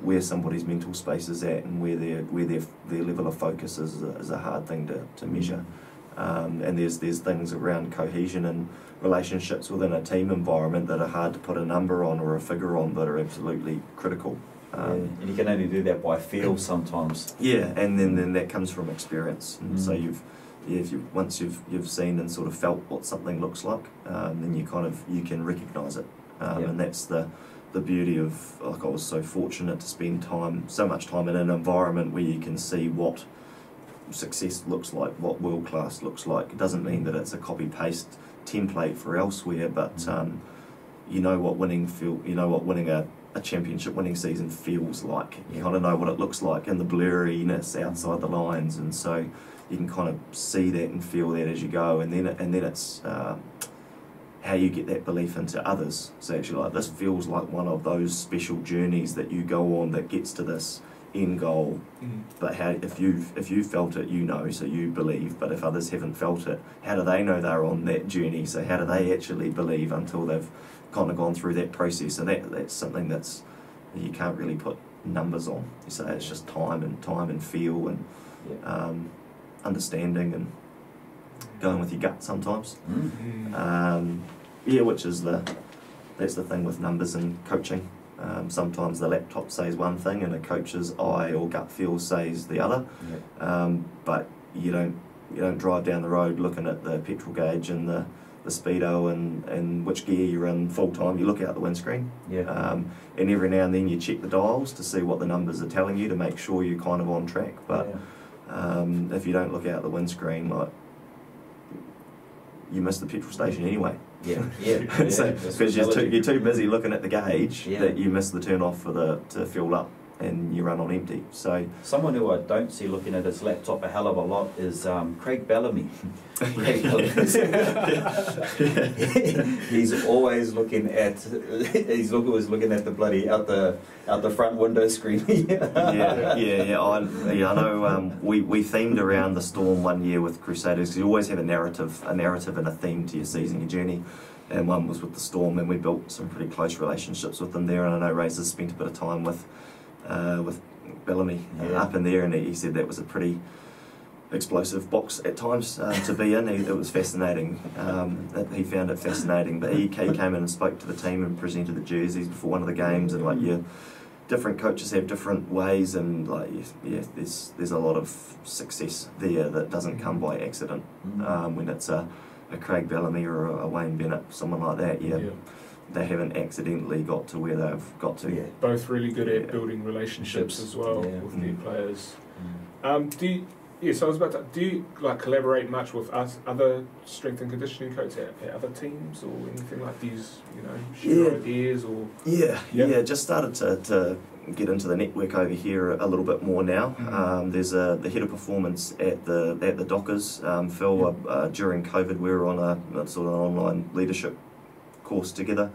where somebody's mental space is at and where their level of focus is a hard thing to measure. And there's things around cohesion and relationships within a team environment that are hard to put a number on or a figure on, but are absolutely critical. And you can only do that by feel sometimes. Yeah, and then that comes from experience. And so once you've seen and sort of felt what something looks like, then you can recognise it. And that's the beauty of, like, I was so fortunate to spend so much time in an environment where you can see what success looks like, what world class looks like. It doesn't mean that it's a copy paste template for elsewhere, but you know what winning a championship winning season feels like. You kind of know what it looks like and the blurriness outside the lines, and so you can kind of see that and feel that as you go, and then it's how you get that belief into others. So actually, like, this feels like one of those special journeys that you go on that gets to this end goal. But how, if you felt it, you know, so you believe. But if others haven't felt it, how do they know they're on that journey? So how do they actually believe until they've kind of gone through that process? And that's something that you can't really put numbers on. You say it's just time and feel and understanding and going with your gut sometimes. Which is that's the thing with numbers and coaching. Sometimes the laptop says one thing and a coach's eye or gut feel says the other. But you don't drive down the road looking at the petrol gauge and the speedo and which gear you're in full time. You look out the windscreen. And every now and then you check the dials to see what the numbers are telling you to make sure you're kind of on track. But if you don't look out the windscreen, like, you miss the petrol station anyway. Because you're too busy looking at the gauge that you miss the turn off to fuel up, and you run on empty. So someone who I don't see looking at his laptop a hell of a lot is Craig Bellamy. He's always looking at the bloody out the front window screen. I know. We themed around the storm one year with Crusaders, because you always have a narrative and a theme to your season, your journey. And one was with the storm, and we built some pretty close relationships with them there. And I know Razor's spent a bit of time with Bellamy up in there, and he said that was a pretty explosive box at times to be in. It was fascinating. He found it fascinating, but he came in and spoke to the team and presented the jerseys before one of the games, and like, different coaches have different ways, and like, there's a lot of success there that doesn't come by accident. When it's a Craig Bellamy or a Wayne Bennett, someone like that, they haven't accidentally got to where they've got to. Both really good at building relationships as well with their players. So I was about to, do you like collaborate much with other strength and conditioning coaches at other teams or anything like these, share ideas or? Just started to get into the network over here a little bit more now. There's the head of performance at the Dockers. Phil, during COVID, we were on a sort of an online leadership course together.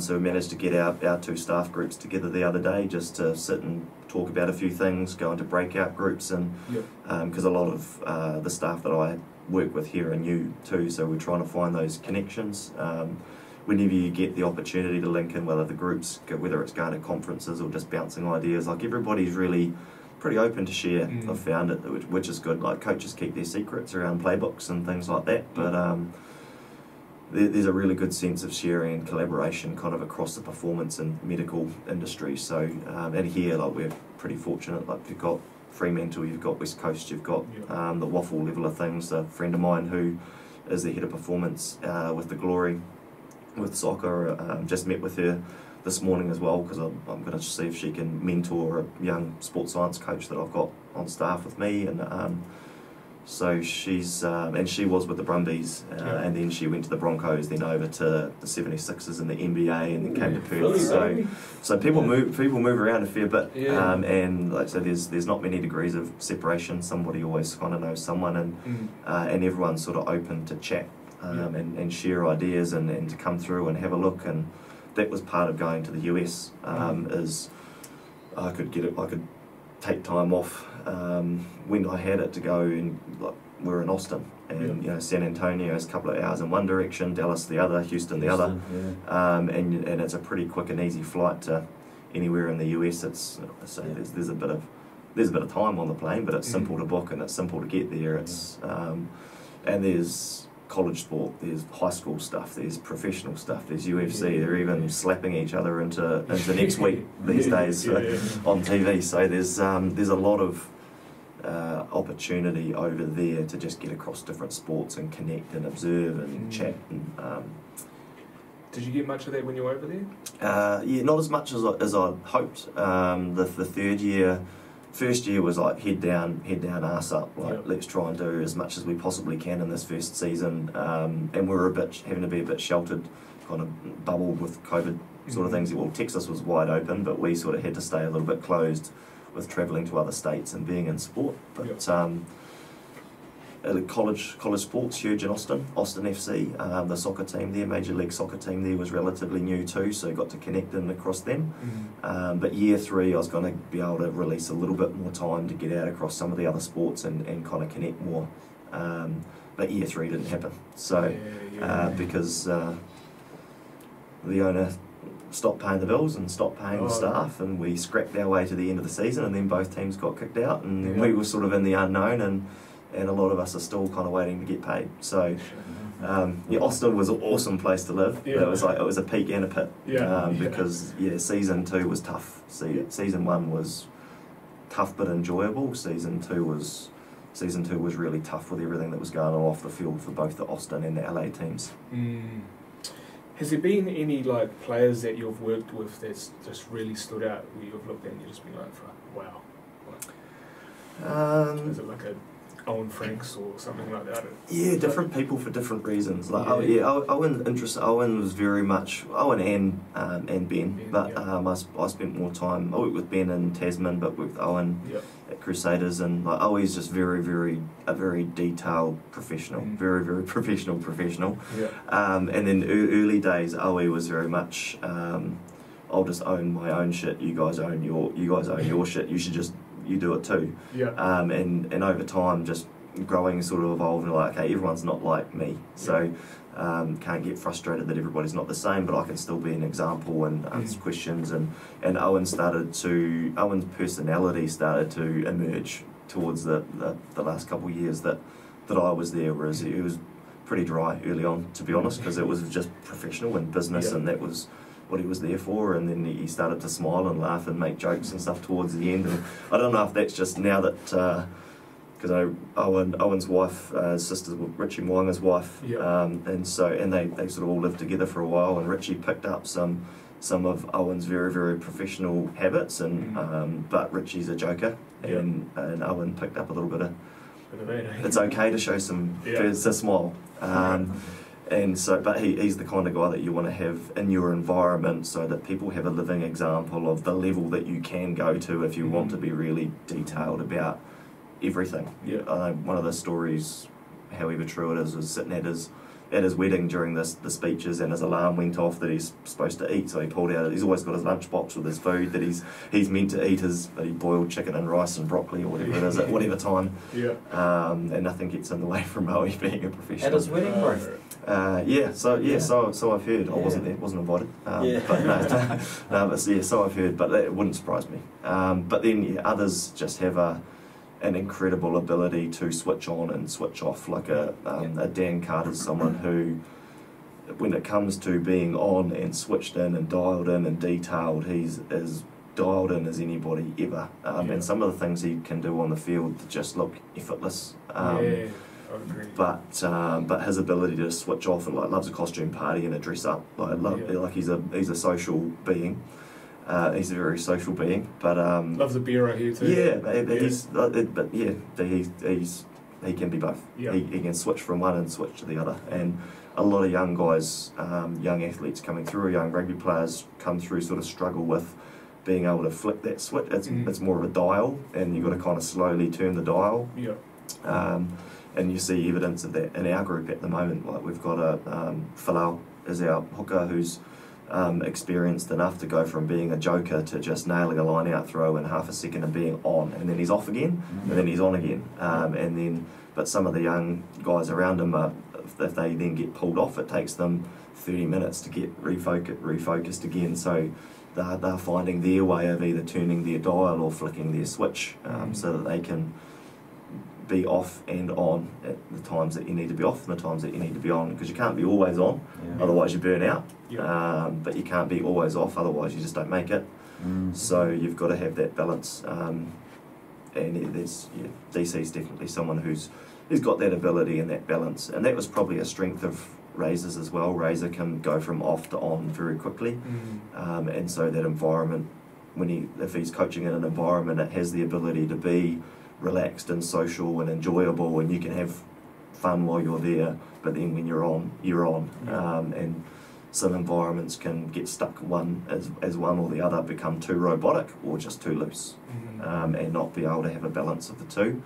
So we managed to get our two staff groups together the other day just to sit and talk about a few things, go into breakout groups, and because a lot of the staff that I work with here are new too, so we're trying to find those connections. Whenever you get the opportunity to link in with other groups, whether it's going to conferences or just bouncing ideas, like, everybody's really pretty open to share. I've found it, which is good. Like, coaches keep their secrets around playbooks and things like that, but there's a really good sense of sharing and collaboration kind of across the performance and medical industry. So, and here, like, we're pretty fortunate. Like, you've got Fremantle, you've got West Coast, you've got the waffle level of things. A friend of mine who is the head of performance with the Glory, with soccer, just met with her this morning as well, because I'm going to see if she can mentor a young sports science coach that I've got on staff with me, and So she's and she was with the Brumbies, and then she went to the Broncos, then over to the 76ers in the NBA, and then came to Perth. So people move around a fair bit, and like I said, there's not many degrees of separation. Somebody always kind of knows someone, and everyone's sort of open to chat and share ideas and to come through and have a look. And that was part of going to the US. Is I could take time off when I had it to go, and like, we're in Austin, and you know, San Antonio is a couple of hours in one direction, Dallas the other, Houston the other, and it's a pretty quick and easy flight to anywhere in the US. It's so there's a bit of time on the plane, but it's simple to book and it's simple to get there. It's and there's college sport, there's high school stuff, there's professional stuff, there's UFC. They're even slapping each other into next week these days on TV. So there's a lot of opportunity over there to just get across different sports and connect and observe and chat. And, did you get much of that when you were over there? Yeah, not as much as I hoped. The first year was like head down, arse up. Like let's try and do as much as we possibly can in this first season. And we were having to be a bit sheltered, kind of bubbled with COVID sort of things. Well, Texas was wide open, but we sort of had to stay a little bit closed with travelling to other states and being in sport. But college sports huge in Austin FC. The soccer team there, Major League Soccer team there, was relatively new too, so got to connect in across them. But year 3 I was going to be able to release a little bit more time to get out across some of the other sports and kind of connect more. But year 3 didn't happen, so because the owner stopped paying the bills and stopped paying the staff, and we scrapped our way to the end of the season, and then both teams got kicked out, and then we were sort of in the unknown, and a lot of us are still kind of waiting to get paid. So Austin was an awesome place to live. It was a peak and a pit, because season 2 was tough. Season 1 was tough but enjoyable. Season 2 was really tough with everything that was going on off the field for both the Austin and the LA teams. Has there been any like players that you've worked with that's just really stood out, where you've looked at and you've just been like, wow? Is it like a Owen Franks or something like that? Yeah, different people for different reasons. Like Owen was very much and Ben, but I spent more time. I worked with Ben in Tasman, but with Owen at Crusaders, and like Owen's just very detailed professional, very professional. And then early days, Owen was very much I'll just own my own shit. You guys own your shit. You do it too. And over time, just growing, sort of evolving, like, okay, everyone's not like me, so can't get frustrated that everybody's not the same, but I can still be an example and answer questions. And Owen's personality started to emerge towards the last couple of years that I was there, whereas it was pretty dry early on, to be honest, because it was just professional and business, and that was what he was there for. And then he started to smile and laugh and make jokes and stuff towards the end. And I don't know if that's just now that because Owen's wife, his sister's Richie Mwanga's wife, and they sort of all lived together for a while, and Richie picked up some of Owen's very professional habits, and but Richie's a joker, and Owen picked up a little bit of it's okay to show some to smile. And so, but he's the kind of guy that you want to have in your environment, so that people have a living example of the level that you can go to if you want to be really detailed about everything. One of the stories, however true it is, was sitting at his wedding during the speeches, and his alarm went off that he's supposed to eat, so he pulled out. He's always got his lunchbox with his food that he's meant to eat, his boiled chicken and rice and broccoli or whatever it is at whatever time. And nothing gets in the way from Maui being a professional. At his wedding, bro. So I've heard. I wasn't there, wasn't invited. So I've heard, but that wouldn't surprise me. But then others just have an incredible ability to switch on and switch off. Like a Dan Carter's someone who, when it comes to being on and switched in and dialed in and detailed, he's as dialed in as anybody ever. And some of the things he can do on the field just look effortless. But his ability to switch off, and like loves a costume party and a dress up. Like he's a social being. He's a very social being, but loves a beer right here too. He's he can be both. Yeah. He can switch from one and switch to the other. And a lot of young guys, young athletes coming through, young rugby players come through, sort of struggle with being able to flick that switch. It's more of a dial, and you've got to kind of slowly turn the dial. Yeah. And you see evidence of that in our group at the moment. Like we've got a Falau is our hooker who's experienced enough to go from being a joker to just nailing a line out throw in half a second and being on, and then he's off again, and then he's on again, but some of the young guys around him if they then get pulled off, it takes them 30 minutes to get refocused again. So they're finding their way of either turning their dial or flicking their switch, so that they can be off and on at the times that you need to be off and the times that you need to be on, because you can't be always on, otherwise you burn out. But you can't be always off, otherwise you just don't make it. So you've got to have that balance. And DC's definitely someone who's got that ability and that balance, and that was probably a strength of Razor's as well. Razor can go from off to on very quickly, and so that environment, if he's coaching in an environment that has the ability to be relaxed and social and enjoyable, and you can have fun while you're there, but then when you're on, you're on. And some environments can get stuck one or the other, become too robotic or just too loose, and not be able to have a balance of the two,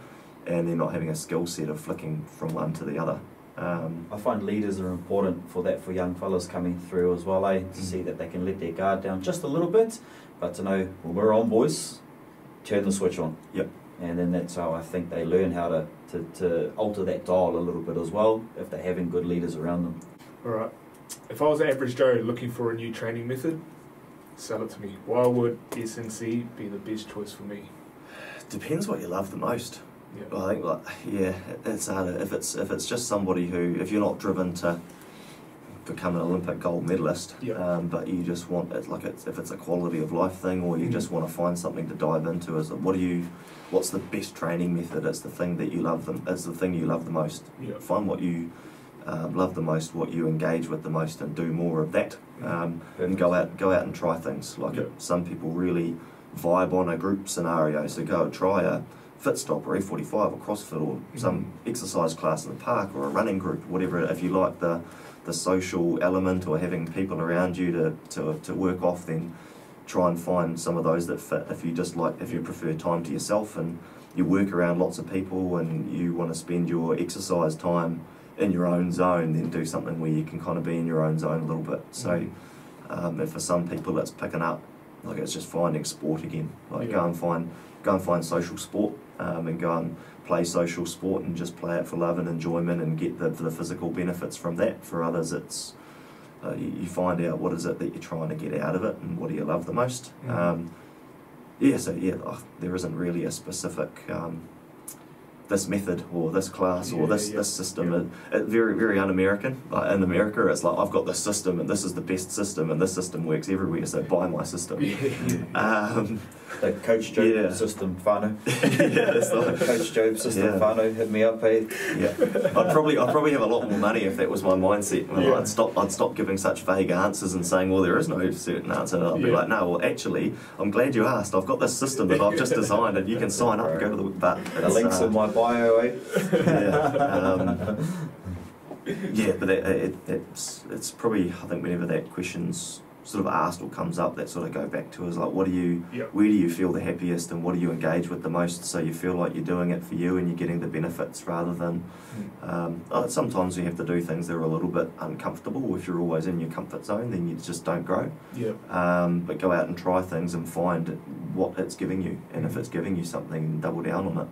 and they're not having a skill set of flicking from one to the other. I find leaders are important for that, for young fellas coming through as well, to see that they can let their guard down just a little bit, but to know, well, we're on, boys, turn the switch on. Yep. And then that's how I think they learn how to alter that dial a little bit as well, if they're having good leaders around them. Alright, if I was an average Joe looking for a new training method, sell it to me. Why would SNC be the best choice for me? Depends what you love the most. Yeah. I think, it's harder if it's just somebody who, if you're not driven to become an Olympic gold medalist, but you just want it, if it's a quality of life thing, or you just want to find something to dive into, what's the best training method? It's the thing that you love it's the thing you love the most. Find what you love the most, what you engage with the most, and do more of that. And go out and try things. Some people really vibe on a group scenario, so go and try a fit stop or F45 or CrossFit or some exercise class in the park or a running group, whatever. If you like the social element or having people around you to work off, then try and find some of those that fit. If you prefer time to yourself and you work around lots of people and you want to spend your exercise time in your own zone, then do something where you can kind of be in your own zone a little bit. So and for some people that's picking up, it's just finding sport again. Go and find social sport, and go and play social sport and just play it for love and enjoyment and get the physical benefits from that. For others, it's you find out what is it that you're trying to get out of it and what do you love the most. There isn't really a specific this method or this class or this system. It very, very un-American. In America, it's like, I've got this system and this is the best system and this system works everywhere, so buy my system. The Coach Joe system, whānau. Coach Joe system, whānau, hit me up, hey. I'd probably have a lot more money if that was my mindset. I'd stop giving such vague answers and saying, well, there is no certain answer. I'd be like, no, well, actually, I'm glad you asked. I've got this system that I've just designed and you can sign up and go to the links in my bio, eh? But it's probably, I think whenever that question's sort of asked or comes up, that sort of go back to is like, where do you feel the happiest and what do you engage with the most, so you feel like you're doing it for you and you're getting the benefits rather than sometimes you have to do things that are a little bit uncomfortable. If you're always in your comfort zone, then you just don't grow. But go out and try things and find what it's giving you, and if it's giving you something, double down on it.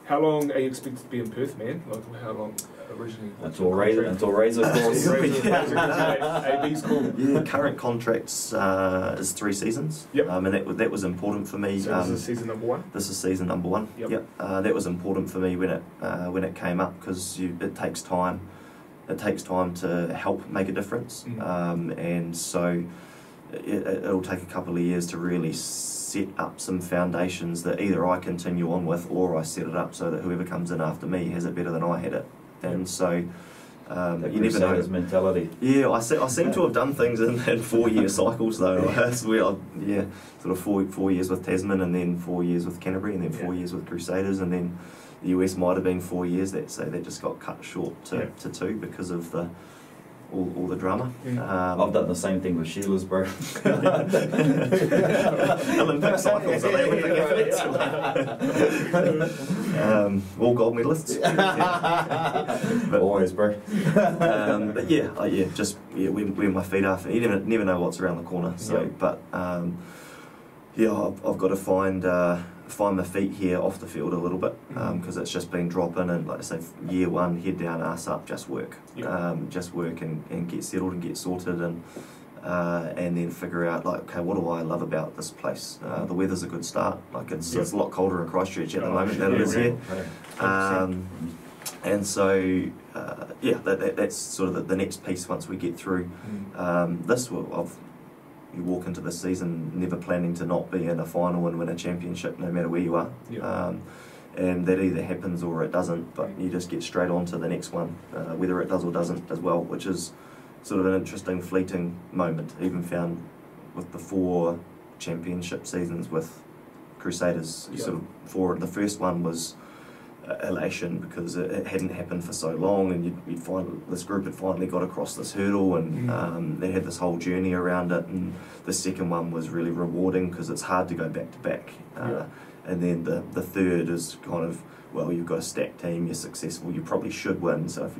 How long are you expected to be in Perth, man? How long originally? Until Razor calls. AB's call. Current contracts is 3 seasons. And that was important for me. So this is season number 1? This is season number 1. That was important for me when it came up, because it takes time. It takes time to help make a difference. And so it'll take a couple of years to really set up some foundations that either I continue on with or I set it up so that whoever comes in after me has it better than I had it. And so you never know. Mentality. I seem to have done things in 4-year cycles though. Sort of 4 years with Tasman, and then 4 years with Canterbury, and then 4 years with Crusaders, and then the US might have been 4 years. That just got cut short to 2 because of all the drama. I've done the same thing with Sheila's, bro. Olympic cycles, are they Olympic athletes? All gold medalists. But, always, bro. but where my feet are. You never know what's around the corner. So, but I've got to find my feet here off the field a little bit because it's just been dropping, and like I say, year 1, head down, ass up, just work, just work and get settled and get sorted, and then figure out like, okay, what do I love about this place? The weather's a good start. Like it's a lot colder in Christchurch at the moment than it is here, and so that's sort of the next piece once we get through this. You walk into the season never planning to not be in a final and win a championship, no matter where you are. And that either happens or it doesn't, but you just get straight on to the next one, whether it does or doesn't as well, which is sort of an interesting, fleeting moment. Even found with the 4 championship seasons with Crusaders, the first one was elation because it hadn't happened for so long, and you'd find this group had finally got across this hurdle, and they had this whole journey around it. And the second one was really rewarding because it's hard to go back to back. And then the third is kind of, well, you've got a stacked team, you're successful, you probably should win. So if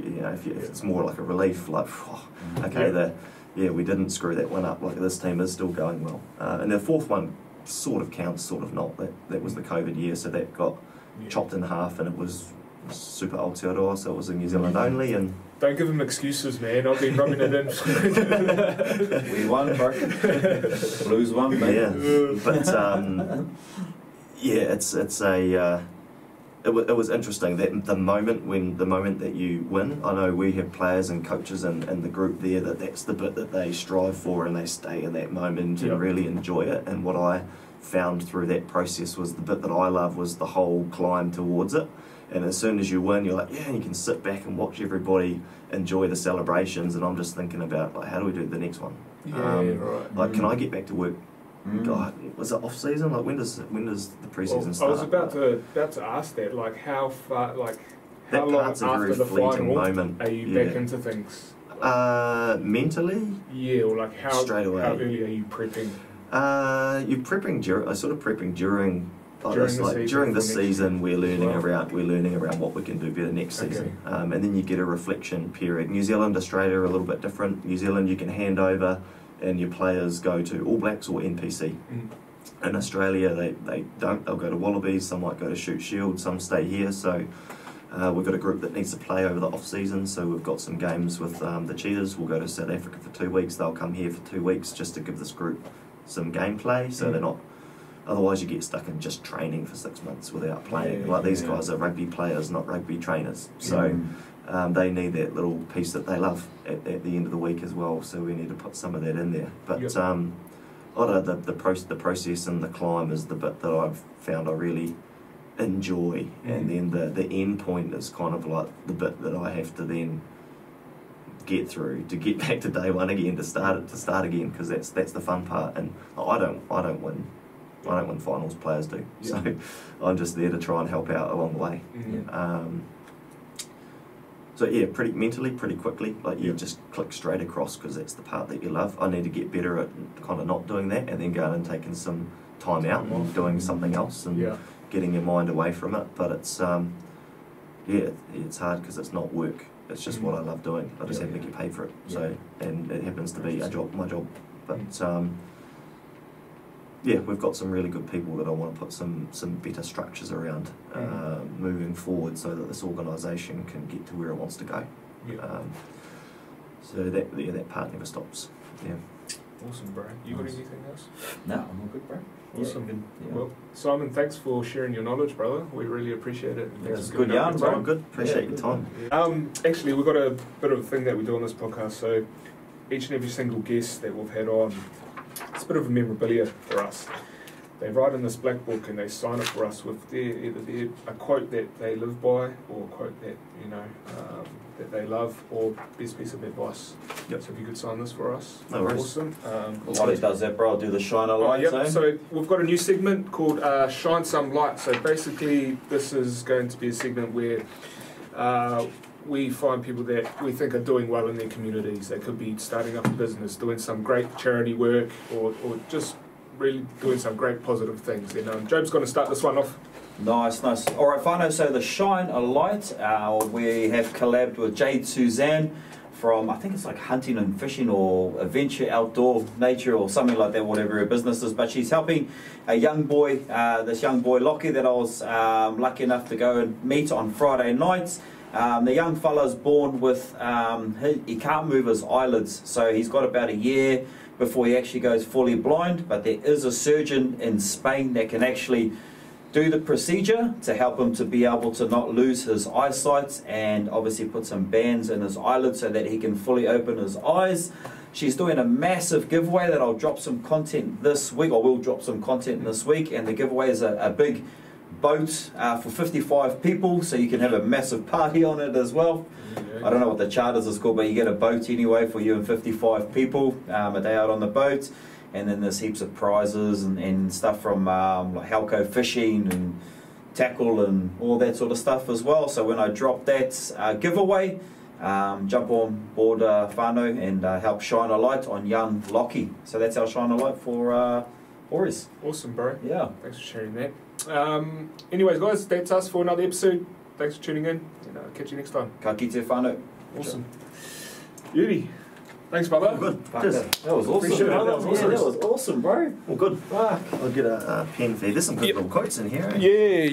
it's more like a relief, like we didn't screw that one up. Like this team is still going well. And the fourth one sort of counts, sort of not. That was the COVID year, so that got chopped in half, and it was Super Aotearoa, so it was in New Zealand only. And don't give them excuses, man. I've been rubbing it in. We won, bro. Blues won, mate. It was interesting that the moment that you win. I know we have players and coaches and the group there that's the bit that they strive for, and they stay in that moment and really enjoy it. And what I found through that process was the bit that I love was the whole climb towards it. And as soon as you win, you're like, you can sit back and watch everybody enjoy the celebrations. And I'm just thinking about, like, how do we do the next one? Like, can I get back to work? God, was it off season? Like, when does the pre-season start? I was about to ask that. Like, how far? Like, that how long part's a after very the fleeting final moment. are you back into things? Mentally? Yeah, or like how straight away. How early are you prepping? You're prepping during the season. We're learning around what we can do better next season, and then you get a reflection period. New Zealand, Australia are a little bit different. New Zealand, you can hand over, and your players go to All Blacks or NPC. In Australia, they don't. They'll go to Wallabies. Some might go to Shoot Shield. Some stay here. So we've got a group that needs to play over the off season. So we've got some games with the Cheetahs. We'll go to South Africa for 2 weeks. They'll come here for 2 weeks just to give this group some gameplay, so they're not. Otherwise, you get stuck in just training for 6 months without playing. These guys are rugby players, not rugby trainers. So they need that little piece that they love at the end of the week as well. So we need to put some of that in there. But the process and the climb is the bit that I've found I really enjoy, and then the end point is kind of like the bit that I have to then get through to get back to day one again, to start again, because that's the fun part. And I don't win finals, players do. So I'm just there to try and help out along the way. Pretty mentally, pretty quickly, like you just click straight across because that's the part that you love. I need to get better at kind of not doing that, and then going and taking some time out and doing something else and getting your mind away from it. But it's it's hard because it's not work. It's just what I love doing. I just happen to get paid for it. So, and it happens to be my job. But we've got some really good people that I want to put some better structures around moving forward, so that this organisation can get to where it wants to go. So that part never stops. Awesome, bro. You got anything else? No, I'm all good, bro. Awesome. Well, Simon, thanks for sharing your knowledge, brother. We really appreciate it. It's good yarn, bro. Good. Appreciate your time. Actually, we've got a bit of a thing that we do on this podcast. So each and every single guest that we've had on, it's a bit of a memorabilia for us. They write in this black book and they sign it for us with either a quote that they live by, or a quote that that that they love, or best piece of advice. Yep. So if you could sign this for us. No worries. Awesome. While he does that, bro, I'll do the shine a light. Yep. So we've got a new segment called Shine Some Light. So basically this is going to be a segment where we find people that we think are doing well in their communities. They could be starting up a business, doing some great charity work, or just really doing some great positive things. And Job's going to start this one off. Nice. All right, whānau, so the Shine a Light, we have collabed with Jade Suzanne from, I think it's like hunting and fishing or adventure, outdoor nature or something like that, whatever her business is. But she's helping a young boy, this young boy Lockie that I was lucky enough to go and meet on Friday nights. The young fella's born with, he can't move his eyelids, so he's got about a year before he actually goes fully blind, but there is a surgeon in Spain that can actually do the procedure to help him to be able to not lose his eyesight, and obviously put some bands in his eyelids so that he can fully open his eyes. She's doing a massive giveaway that I'll drop some content this week, or will drop some content this week, and the giveaway is a big boat for 55 people, so you can have a massive party on it as well. I don't know what the charters is called, but you get a boat anyway for you and 55 people, a day out on the boat. And then there's heaps of prizes and stuff from like Halco fishing and tackle and all that sort of stuff as well. So when I drop that giveaway, jump on board whānau and help shine a light on young Lockie. So that's our shine a light for us. Awesome, bro. Yeah. Thanks for sharing that. Anyways, guys, that's us for another episode. Thanks for tuning in, and I'll catch you next time. Ka kite whānau. Awesome. Beauty. Thanks, brother. Good. Fuck, Cheers. that was awesome. Appreciate it. Brother. That was awesome. Yeah, that was awesome, bro. Well, good. Fuck. I'll get a pen for you. There's some good little quotes in here. Eh? Yeah.